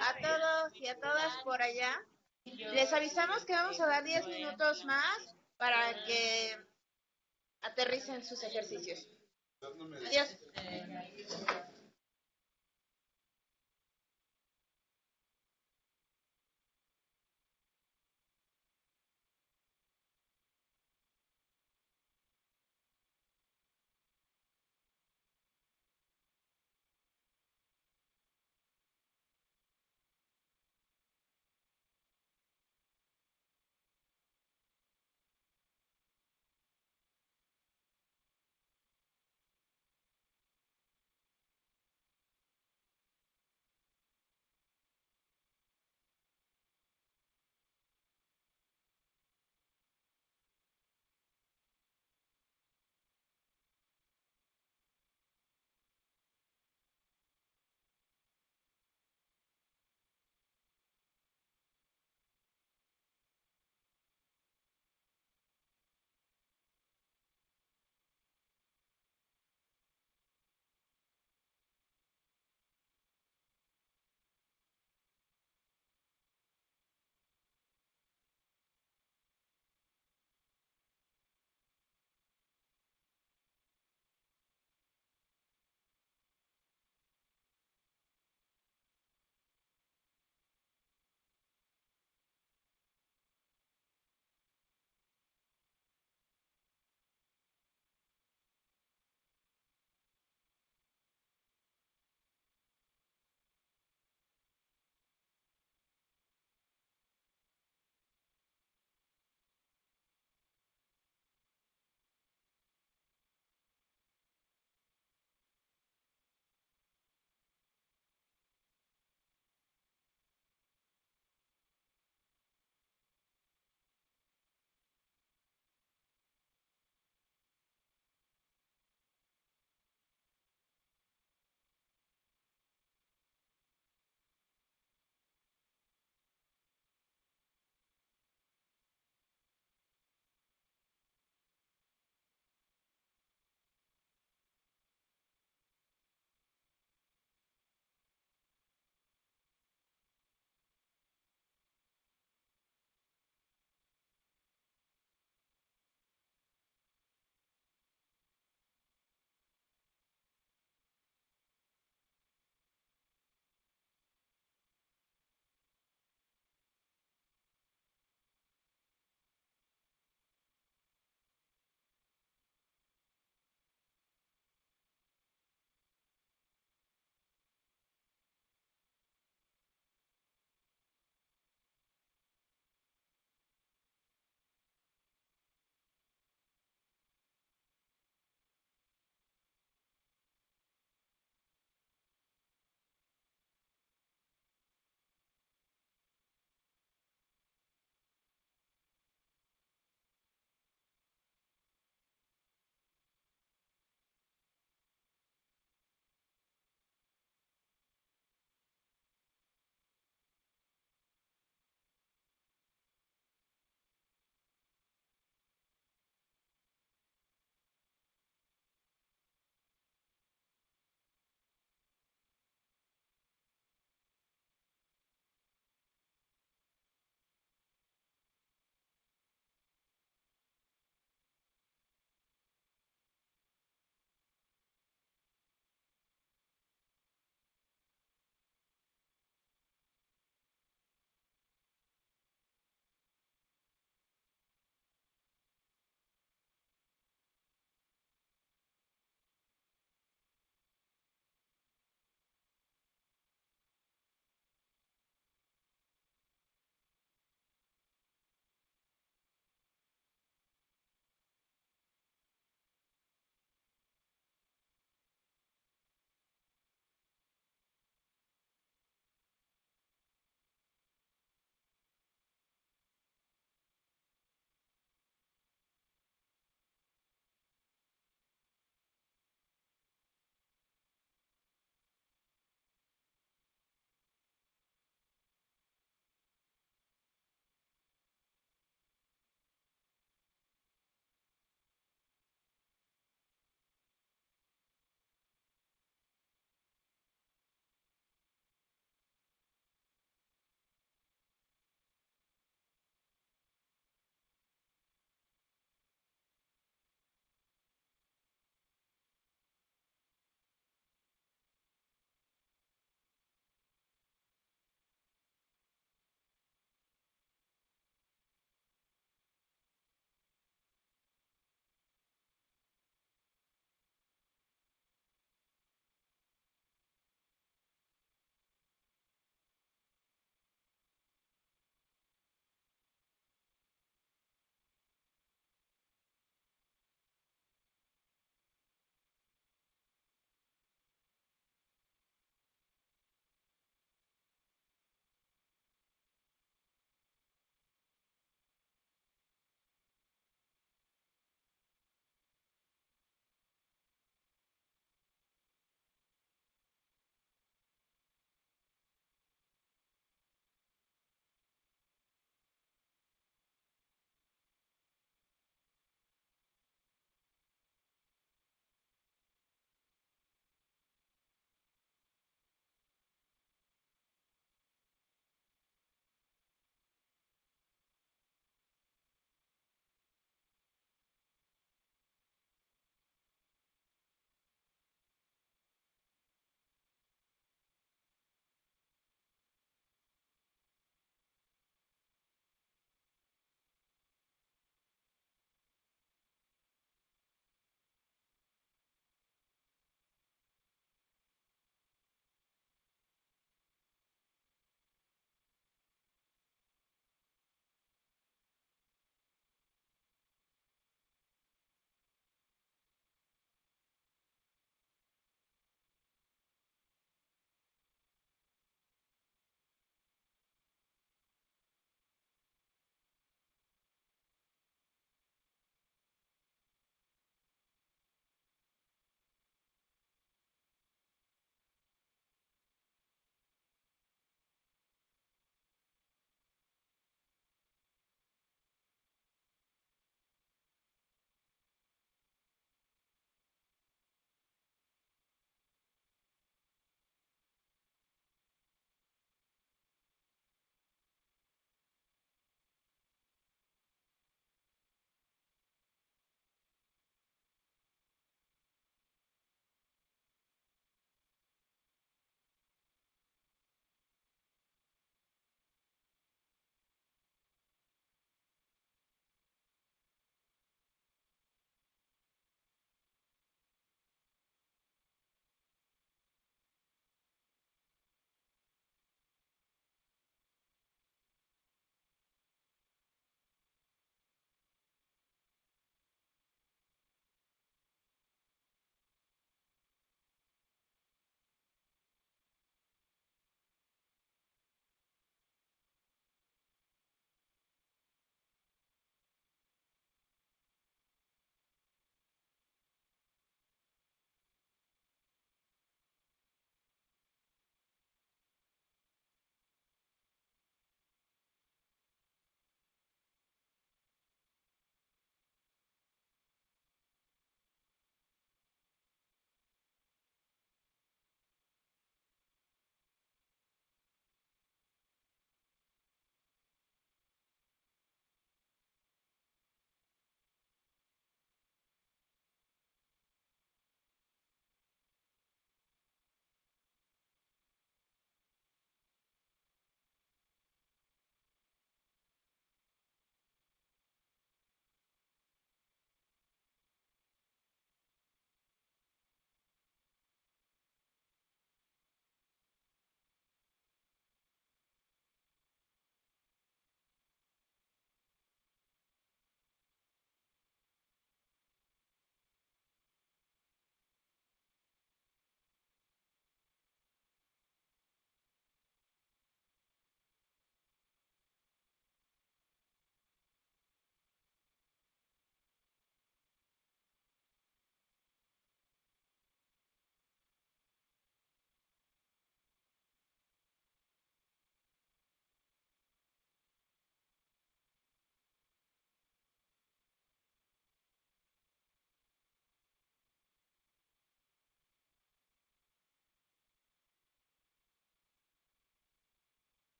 a todos y a todas por allá. Les avisamos que vamos a dar 10 minutos más para que aterricen sus ejercicios. Adiós.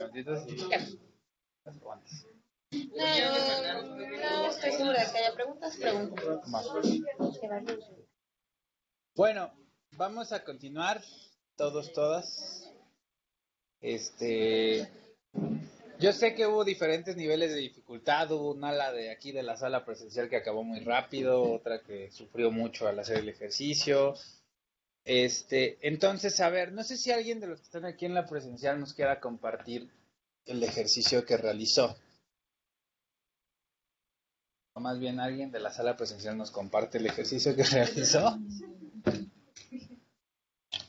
Leoncitos y los guantes. No estoy segura de que haya preguntas. Pregunto. Bueno, vamos a continuar todas. Yo sé que hubo diferentes niveles de dificultad. Hubo una ala de aquí de la sala presencial que acabó muy rápido, otra que sufrió mucho al hacer el ejercicio. Entonces, a ver, no sé si alguien de los que están aquí en la presencial nos quiera compartir el ejercicio que realizó. O más bien alguien de la sala presencial nos comparte el ejercicio que realizó.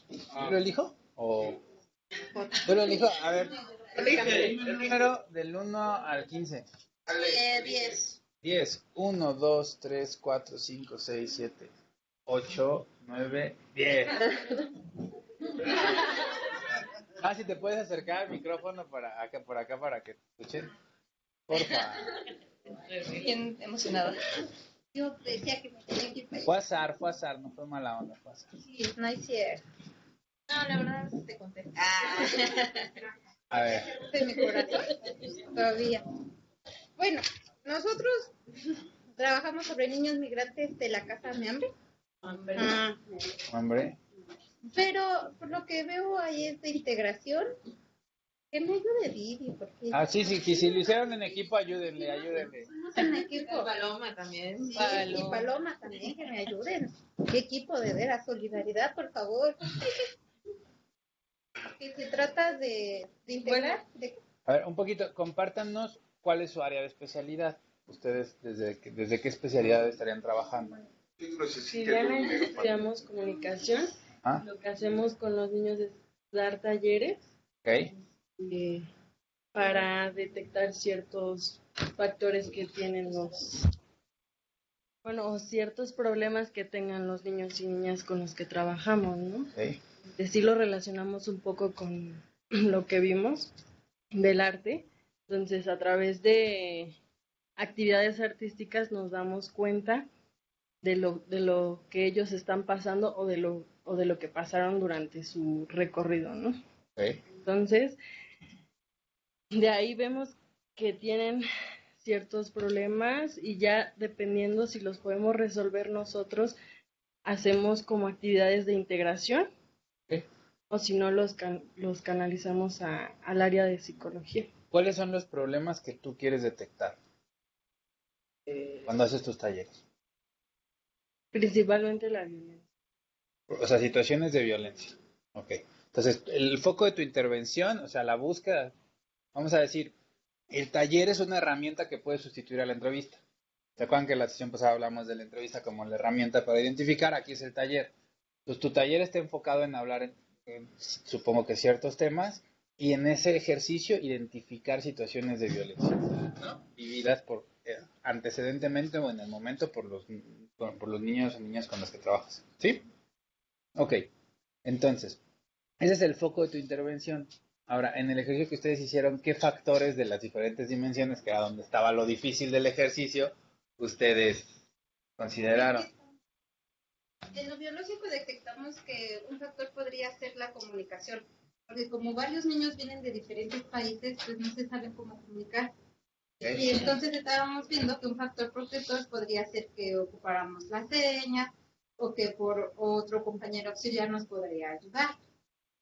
¿Yo lo elijo? ¿O yo lo elijo? A ver, el número del 1 al 15. 10. 10. 1, 2, 3, 4, 5, 6, 7, 8, 9, 10. Si te puedes acercar al micrófono por acá para que te escuchen. Porfa. Estoy bien emocionada. Yo decía que me tenía que ir para allá. Fue azar, no fue mala onda, fue azar. Sí, no es cierto. No, la verdad no te conté. A ver. De mi corazón. Todavía. Bueno, nosotros trabajamos sobre niños migrantes de la Casa de Hambre. Hombre. Pero por lo que veo ahí es de integración. Que me ayude Didi, porque... Sí, si lo hicieron en equipo, ayúdenle. En equipo. Paloma también. Sí, y Paloma también, que me ayuden. ¿Qué equipo de veras? Solidaridad, por favor. Que se trata de integrar. A ver, un poquito, compártanos cuál es su área de especialidad. Ustedes, ¿desde qué especialidad estarían trabajando? Si bien estudiamos comunicación, lo que hacemos con los niños es dar talleres para detectar ciertos factores que tienen o ciertos problemas que tengan los niños y niñas con los que trabajamos, ¿no? Sí lo relacionamos un poco con lo que vimos del arte. Entonces, a través de actividades artísticas nos damos cuenta de lo que ellos están pasando o de lo que pasaron durante su recorrido, ¿no? Entonces, de ahí vemos que tienen ciertos problemas y ya dependiendo si los podemos resolver nosotros, hacemos como actividades de integración o si no los canalizamos al área de psicología. ¿Cuáles son los problemas que tú quieres detectar cuando haces tus talleres? Principalmente la violencia. O sea, situaciones de violencia. Entonces, el foco de tu intervención, o sea, la búsqueda, vamos a decir, el taller es una herramienta que puede sustituir a la entrevista. ¿Se acuerdan que en la sesión pasada hablamos de la entrevista como la herramienta para identificar? Aquí es el taller. Entonces, tu taller está enfocado en hablar supongo que ciertos temas, y en ese ejercicio identificar situaciones de violencia, ¿no? Vividas antecedentemente o en el momento por los niños o niñas con los que trabajas. ¿Sí? Entonces, ese es el foco de tu intervención. Ahora, en el ejercicio que ustedes hicieron, ¿qué factores de las diferentes dimensiones, que era donde estaba lo difícil del ejercicio, ustedes consideraron? En lo biológico detectamos que un factor podría ser la comunicación, porque como varios niños vienen de diferentes países, pues no se sabe cómo comunicar. Y entonces estábamos viendo que un factor protector podría ser que ocupáramos las señas o que por otro compañero auxiliar nos podría ayudar.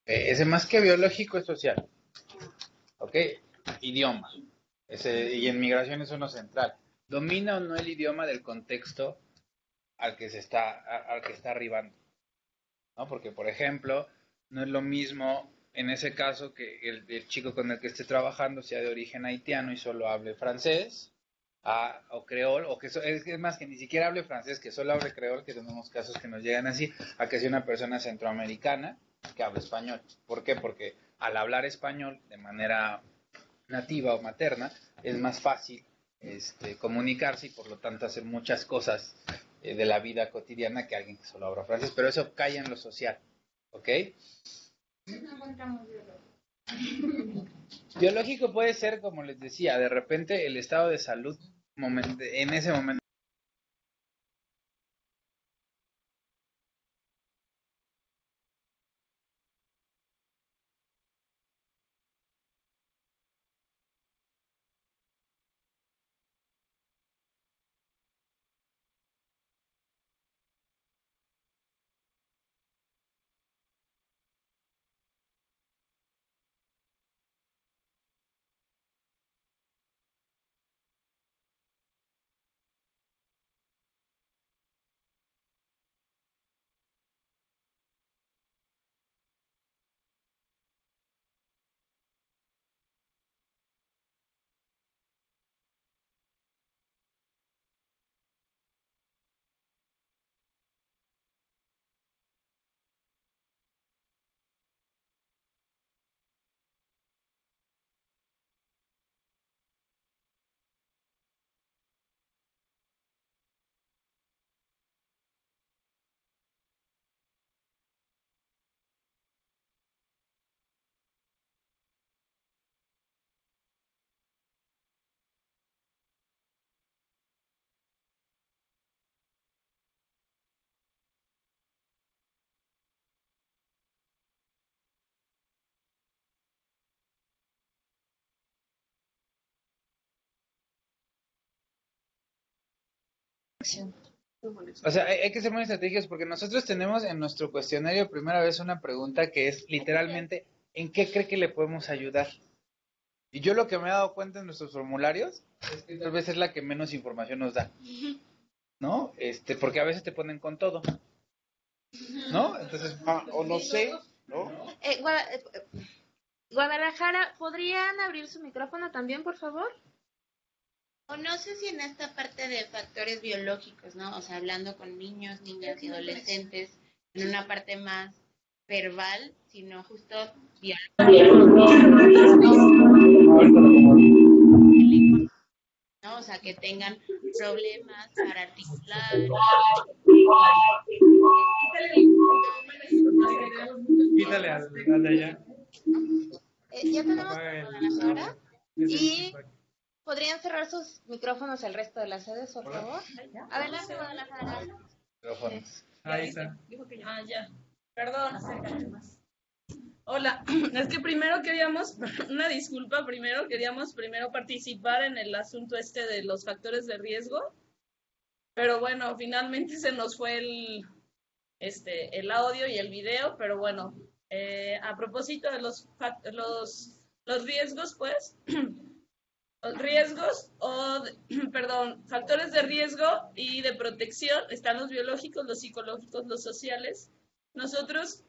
Ese más que biológico es social. Idioma. Y en migración es uno central. ¿Domina o no el idioma del contexto al que está arribando? ¿No? Porque, por ejemplo, no es lo mismo en ese caso que el chico con el que esté trabajando sea de origen haitiano y solo hable francés o creol, o que es más que ni siquiera hable francés, que solo hable creol, que tenemos casos que nos llegan así, a que sea una persona centroamericana que hable español. ¿Por qué? Porque al hablar español de manera nativa o materna es más fácil comunicarse y por lo tanto hacer muchas cosas de la vida cotidiana que alguien que solo habla francés, pero eso cae en lo social, No encontramos biológico. Biológico puede ser, como les decía, de repente el estado de salud en ese momento O sea, hay que ser muy estratégicos porque nosotros tenemos en nuestro cuestionario primera vez una pregunta que es literalmente, ¿en qué cree que le podemos ayudar? Y yo lo que me he dado cuenta en nuestros formularios es que tal vez es la que menos información nos da, ¿no? Porque a veces te ponen con todo, ¿no? Entonces, o no sé, ¿no? Guadalajara, ¿podrían abrir su micrófono también, por favor? O no sé si en esta parte de factores biológicos, ¿no? O sea, hablando con niños, niñas y adolescentes, en una parte más verbal, sino justo ¿no? O sea, que tengan problemas para articular. Quítale al de allá. Ya tenemos Guadalajara. Y podrían cerrar sus micrófonos el resto de las sedes, por favor. Adelante, Guadalajara. Micrófonos. Ahí está. Dijo que ya. Ya. Perdón, acércate más. Hola, es que primero queríamos, una disculpa, queríamos participar en el asunto de los factores de riesgo, pero bueno, finalmente se nos fue el audio y el video, pero bueno, a propósito de los riesgos, pues, factores de riesgo y de protección, están los biológicos, los psicológicos, los sociales. Nosotros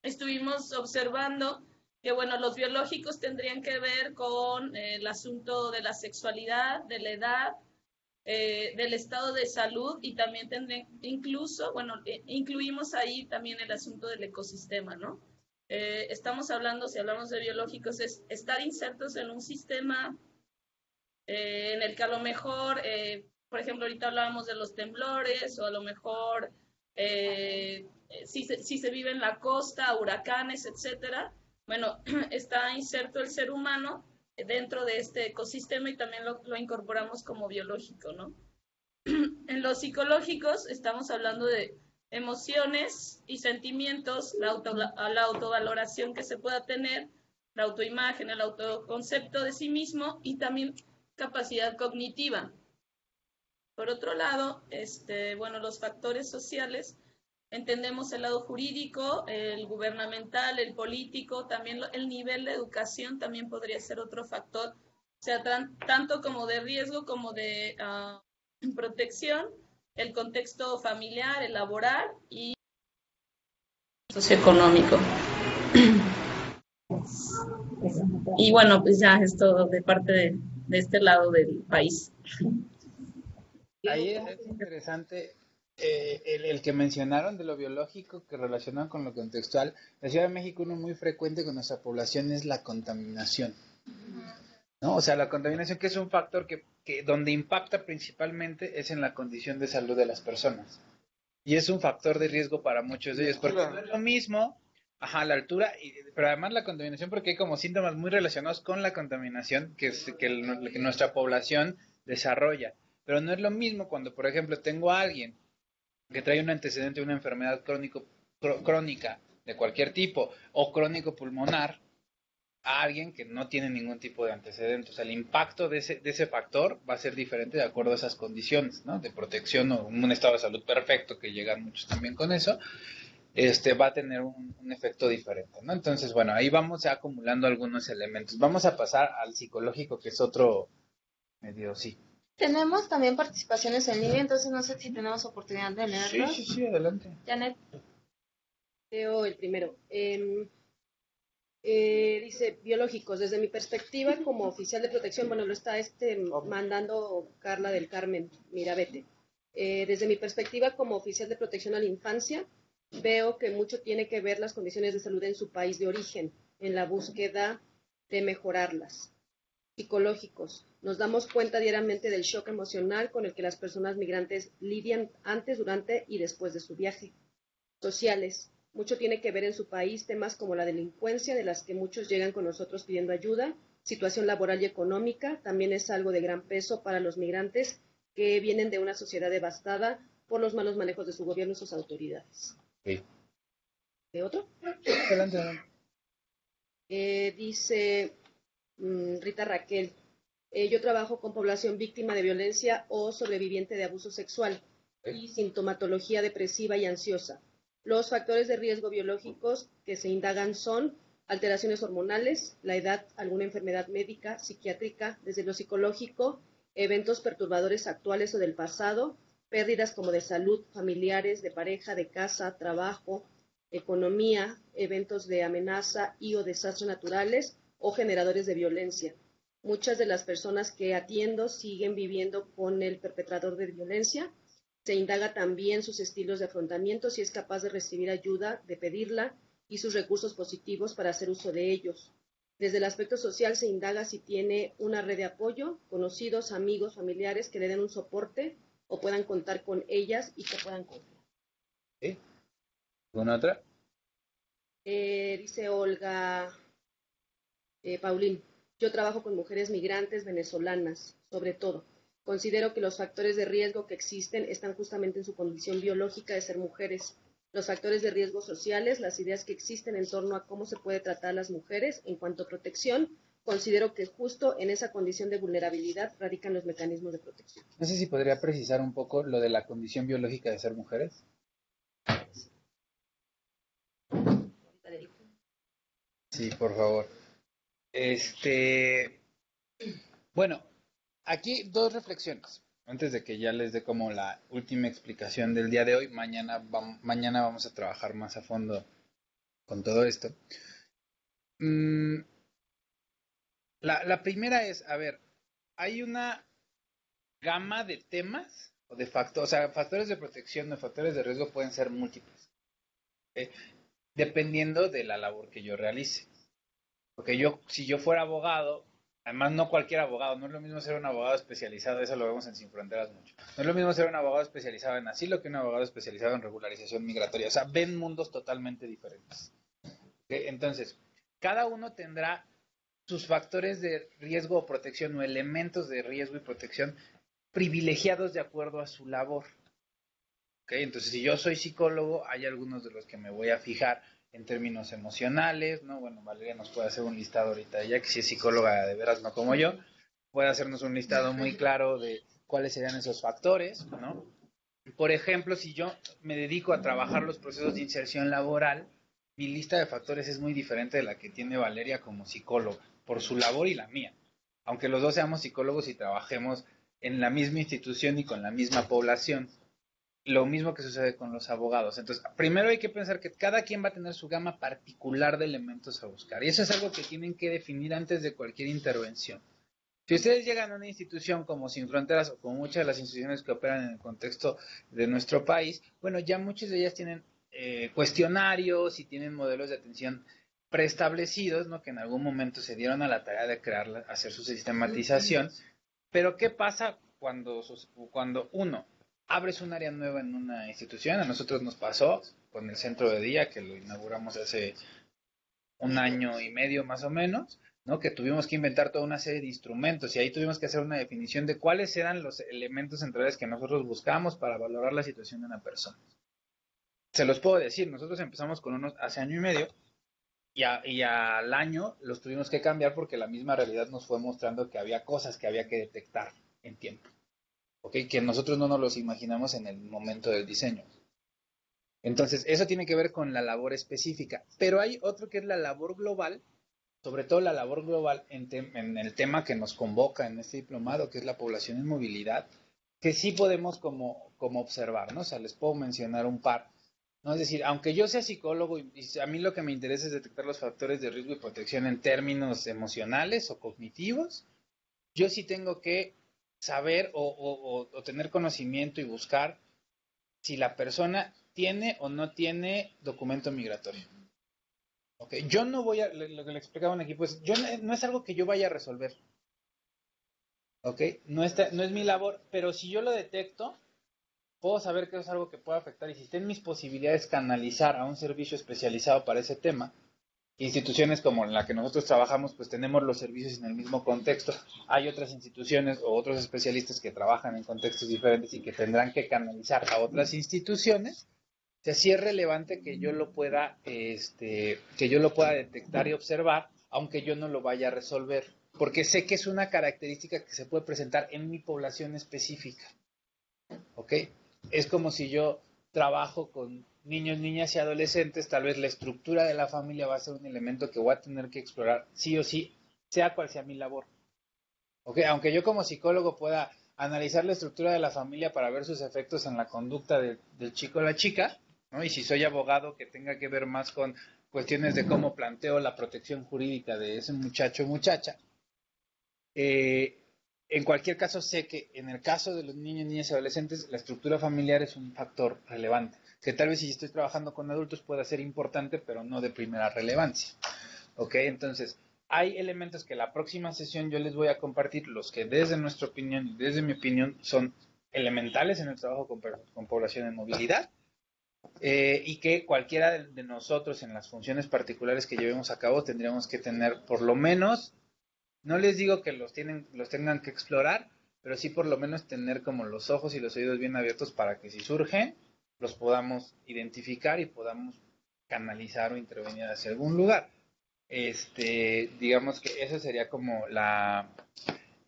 estuvimos observando que, bueno, los biológicos tendrían que ver con el asunto de la sexualidad, de la edad, del estado de salud, y también incluso, bueno, incluimos ahí también el asunto del ecosistema, ¿no? Estamos hablando, si hablamos de biológicos, es estar insertos en un sistema en el que a lo mejor, por ejemplo, ahorita hablábamos de los temblores, o a lo mejor si se vive en la costa, huracanes, etcétera. Bueno, está inserto el ser humano dentro de este ecosistema y también lo incorporamos como biológico, ¿no? En los psicológicos estamos hablando de emociones y sentimientos, la autovaloración que se pueda tener, la autoimagen, el autoconcepto de sí mismo y también capacidad cognitiva. Por otro lado, bueno, los factores sociales, entendemos el lado jurídico, el gubernamental, el político, también el nivel de educación también podría ser otro factor, o sea, tanto como de riesgo como de protección, el contexto familiar, el laboral y socioeconómico. Y bueno, pues ya es todo de parte de este lado del país. Ahí es interesante el que mencionaron de lo biológico que relacionan con lo contextual. La Ciudad de México, uno muy frecuente con nuestra población es la contaminación, ¿no? O sea, la contaminación, que es un factor que donde impacta principalmente es en la condición de salud de las personas. Y es un factor de riesgo para muchos de ellos, porque no es lo mismo, la altura, pero además la contaminación, porque hay como síntomas muy relacionados con la contaminación que nuestra población desarrolla. Pero no es lo mismo cuando, por ejemplo, tengo a alguien que trae un antecedente de una enfermedad crónica de cualquier tipo o crónico pulmonar, a alguien que no tiene ningún tipo de antecedentes. O sea, el impacto de ese factor va a ser diferente de acuerdo a esas condiciones, ¿no? De protección o un estado de salud perfecto, que llegan muchos también con eso, va a tener un efecto diferente, ¿no? Entonces, bueno, ahí vamos acumulando algunos elementos. Vamos a pasar al psicológico, que es otro medio, sí. Tenemos también participaciones en línea, entonces no sé si tenemos oportunidad de leerlos. Sí, adelante. Janet. Leo el primero. Dice, biológicos, desde mi perspectiva como oficial de protección, bueno, lo está mandando Carla del Carmen Mirabete. Desde mi perspectiva como oficial de protección a la infancia, veo que mucho tiene que ver las condiciones de salud en su país de origen, en la búsqueda de mejorarlas. Psicológicos, nos damos cuenta diariamente del shock emocional con el que las personas migrantes lidian antes, durante y después de su viaje. Sociales, mucho tiene que ver en su país temas como la delincuencia, de las que muchos llegan con nosotros pidiendo ayuda, situación laboral y económica, también es algo de gran peso para los migrantes que vienen de una sociedad devastada por los malos manejos de su gobierno y sus autoridades. Sí. ¿De otro? Adelante. Dice Rita Raquel, Yo trabajo con población víctima de violencia o sobreviviente de abuso sexual y sintomatología depresiva y ansiosa. Los factores de riesgo biológicos que se indagan son alteraciones hormonales, la edad, alguna enfermedad médica, psiquiátrica, desde lo psicológico, eventos perturbadores actuales o del pasado, pérdidas como de salud, familiares, de pareja, de casa, trabajo, economía, eventos de amenaza y o desastres naturales o generadores de violencia. Muchas de las personas que atiendo siguen viviendo con el perpetrador de violencia. Se indaga también sus estilos de afrontamiento, si es capaz de recibir ayuda, de pedirla, y sus recursos positivos para hacer uso de ellos. Desde el aspecto social se indaga si tiene una red de apoyo, conocidos, amigos, familiares que le den un soporte o puedan contar con ellas y que puedan confiar. ¿Sí? ¿Alguna otra? Dice Olga Paulín, yo trabajo con mujeres migrantes venezolanas, sobre todo. Considero que los factores de riesgo que existen están justamente en su condición biológica de ser mujeres. Los factores de riesgo sociales, las ideas que existen en torno a cómo se puede tratar a las mujeres en cuanto a protección, considero que justo en esa condición de vulnerabilidad radican los mecanismos de protección. No sé si podría precisar un poco lo de la condición biológica de ser mujeres. Sí, por favor. Bueno, aquí dos reflexiones. Antes de que ya les dé como la última explicación del día de hoy, mañana vamos a trabajar más a fondo con todo esto. La primera es, a ver, hay una gama de temas o de factores, o sea, factores de protección o factores de riesgo pueden ser múltiples, dependiendo de la labor que yo realice. Porque si yo fuera abogado, además no cualquier abogado, no es lo mismo ser un abogado especializado, eso lo vemos en Sin Fronteras mucho. No es lo mismo ser un abogado especializado en asilo que un abogado especializado en regularización migratoria. O sea, ven mundos totalmente diferentes. ¿Okay? Entonces, cada uno tendrá sus factores de riesgo o protección o elementos de riesgo y protección privilegiados de acuerdo a su labor. ¿Okay? Entonces, si yo soy psicólogo, hay algunos de los que me voy a fijar en términos emocionales, ¿no? Bueno, Valeria nos puede hacer un listado ahorita, ella que si es psicóloga de veras, no como yo, puede hacernos un listado muy claro de cuáles serían esos factores, ¿no? Por ejemplo, si yo me dedico a trabajar los procesos de inserción laboral, mi lista de factores es muy diferente de la que tiene Valeria como psicóloga, por su labor y la mía. Aunque los dos seamos psicólogos y trabajemos en la misma institución y con la misma población. Lo mismo que sucede con los abogados. Entonces, primero hay que pensar que cada quien va a tener su gama particular de elementos a buscar. Y eso es algo que tienen que definir antes de cualquier intervención. Si ustedes llegan a una institución como Sin Fronteras o como muchas de las instituciones que operan en el contexto de nuestro país, bueno, ya muchas de ellas tienen cuestionarios y tienen modelos de atención preestablecidos, ¿no? Que en algún momento se dieron a la tarea de crear, hacer su sistematización. Pero ¿qué pasa cuando uno abres un área nueva en una institución? A nosotros nos pasó con el centro de día, que lo inauguramos hace 1 año y medio más o menos, ¿no? Que tuvimos que inventar toda una serie de instrumentos y ahí tuvimos que hacer una definición de cuáles eran los elementos centrales que nosotros buscamos para valorar la situación de una persona. Se los puedo decir, nosotros empezamos con unos hace 1 año y medio y al año los tuvimos que cambiar porque la misma realidad nos fue mostrando que había cosas que había que detectar en tiempo. ¿Okay? Que nosotros no nos los imaginamos en el momento del diseño. Entonces, eso tiene que ver con la labor específica. Pero hay otro que es la labor global, sobre todo la labor global en el tema que nos convoca en este diplomado, que es la población en movilidad, que sí podemos como observar, ¿no? O sea, les puedo mencionar un par, ¿no? Es decir, aunque yo sea psicólogo y a mí lo que me interesa es detectar los factores de riesgo y protección en términos emocionales o cognitivos, yo sí tengo que saber o tener conocimiento y buscar si la persona tiene o no tiene documento migratorio. Okay. Yo no voy a, lo que le explicaba a un equipo es, no es algo que yo vaya a resolver. Okay. No es mi labor, pero si yo lo detecto, puedo saber que es algo que puede afectar y si está en mis posibilidades canalizar a un servicio especializado para ese tema. Instituciones como la que nosotros trabajamos, pues tenemos los servicios en el mismo contexto. Hay otras instituciones o otros especialistas que trabajan en contextos diferentes y que tendrán que canalizar a otras instituciones. O sea, sí es relevante que yo lo pueda detectar y observar, aunque yo no lo vaya a resolver. porque sé que es una característica que se puede presentar en mi población específica. ¿Ok? Es como si yo trabajo con niños, niñas y adolescentes, tal vez la estructura de la familia va a ser un elemento que voy a tener que explorar sí o sí, sea cual sea mi labor. ¿Ok? Aunque yo como psicólogo pueda analizar la estructura de la familia para ver sus efectos en la conducta del chico o la chica, ¿no? Y si soy abogado, que tenga que ver más con cuestiones de cómo planteo la protección jurídica de ese muchacho o muchacha. En cualquier caso, sé que en el caso de los niños, niñas y adolescentes, la estructura familiar es un factor relevante, que tal vez si estoy trabajando con adultos pueda ser importante, pero no de primera relevancia. ¿Ok? Entonces, hay elementos que la próxima sesión yo les voy a compartir, los que desde nuestra opinión y desde mi opinión son elementales en el trabajo con población en movilidad, y que cualquiera de nosotros en las funciones particulares que llevemos a cabo tendríamos que tener por lo menos, no les digo que los tengan que explorar, pero sí por lo menos tener como los ojos y los oídos bien abiertos para que si surgen los podamos identificar y podamos canalizar o intervenir hacia algún lugar. Digamos que eso sería como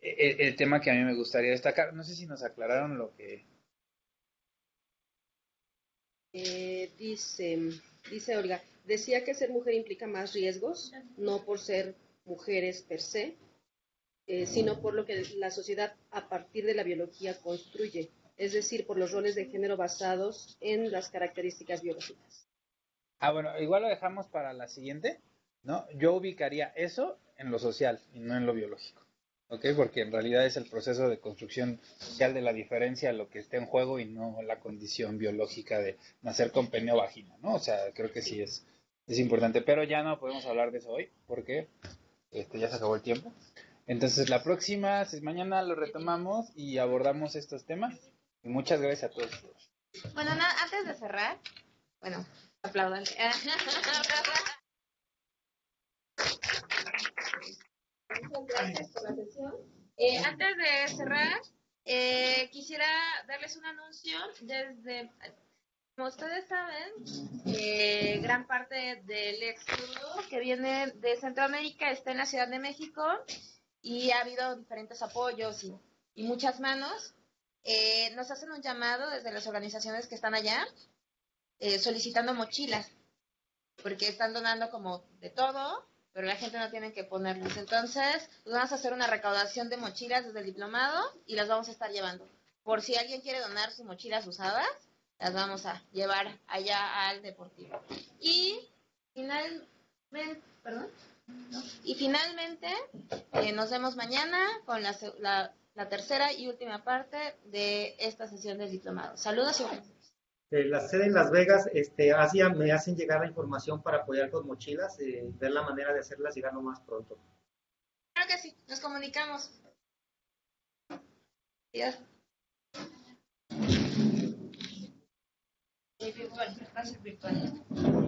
el tema que a mí me gustaría destacar. No sé si nos aclararon lo que... Dice Olga, decía que ser mujer implica más riesgos, no por ser mujeres per se, sino por lo que la sociedad a partir de la biología construye, es decir, por los roles de género basados en las características biológicas. Bueno, igual lo dejamos para la siguiente, ¿no? Yo ubicaría eso en lo social y no en lo biológico, ¿ok? Porque en realidad es el proceso de construcción social de la diferencia lo que está en juego y no la condición biológica de nacer con pene o vagina, ¿no? O sea, creo que sí es importante, pero ya no podemos hablar de eso hoy porque ya se acabó el tiempo. Entonces la próxima, mañana lo retomamos y abordamos estos temas. Y muchas gracias a todos. Bueno, antes de cerrar, bueno, aplaudan. Muchas gracias por la sesión. Antes de cerrar, quisiera darles un anuncio. Como ustedes saben, gran parte del éxodo que viene de Centroamérica está en la Ciudad de México y ha habido diferentes apoyos y muchas manos. Nos hacen un llamado desde las organizaciones que están allá solicitando mochilas, porque están donando como de todo, pero la gente no tiene que ponerlas. Entonces, pues vamos a hacer una recaudación de mochilas desde el diplomado y las vamos a estar llevando. Por si alguien quiere donar sus mochilas usadas, las vamos a llevar allá al deportivo. Y finalmente, nos vemos mañana con la tercera y última parte de esta sesión del diplomado. Saludos y buenas noches. La sede en Las Vegas, Asia, me hacen llegar la información para apoyar con mochilas, ver la manera de hacerlas llegar lo más pronto. Claro que sí, nos comunicamos. Adiós. Virtual, va a ser virtual.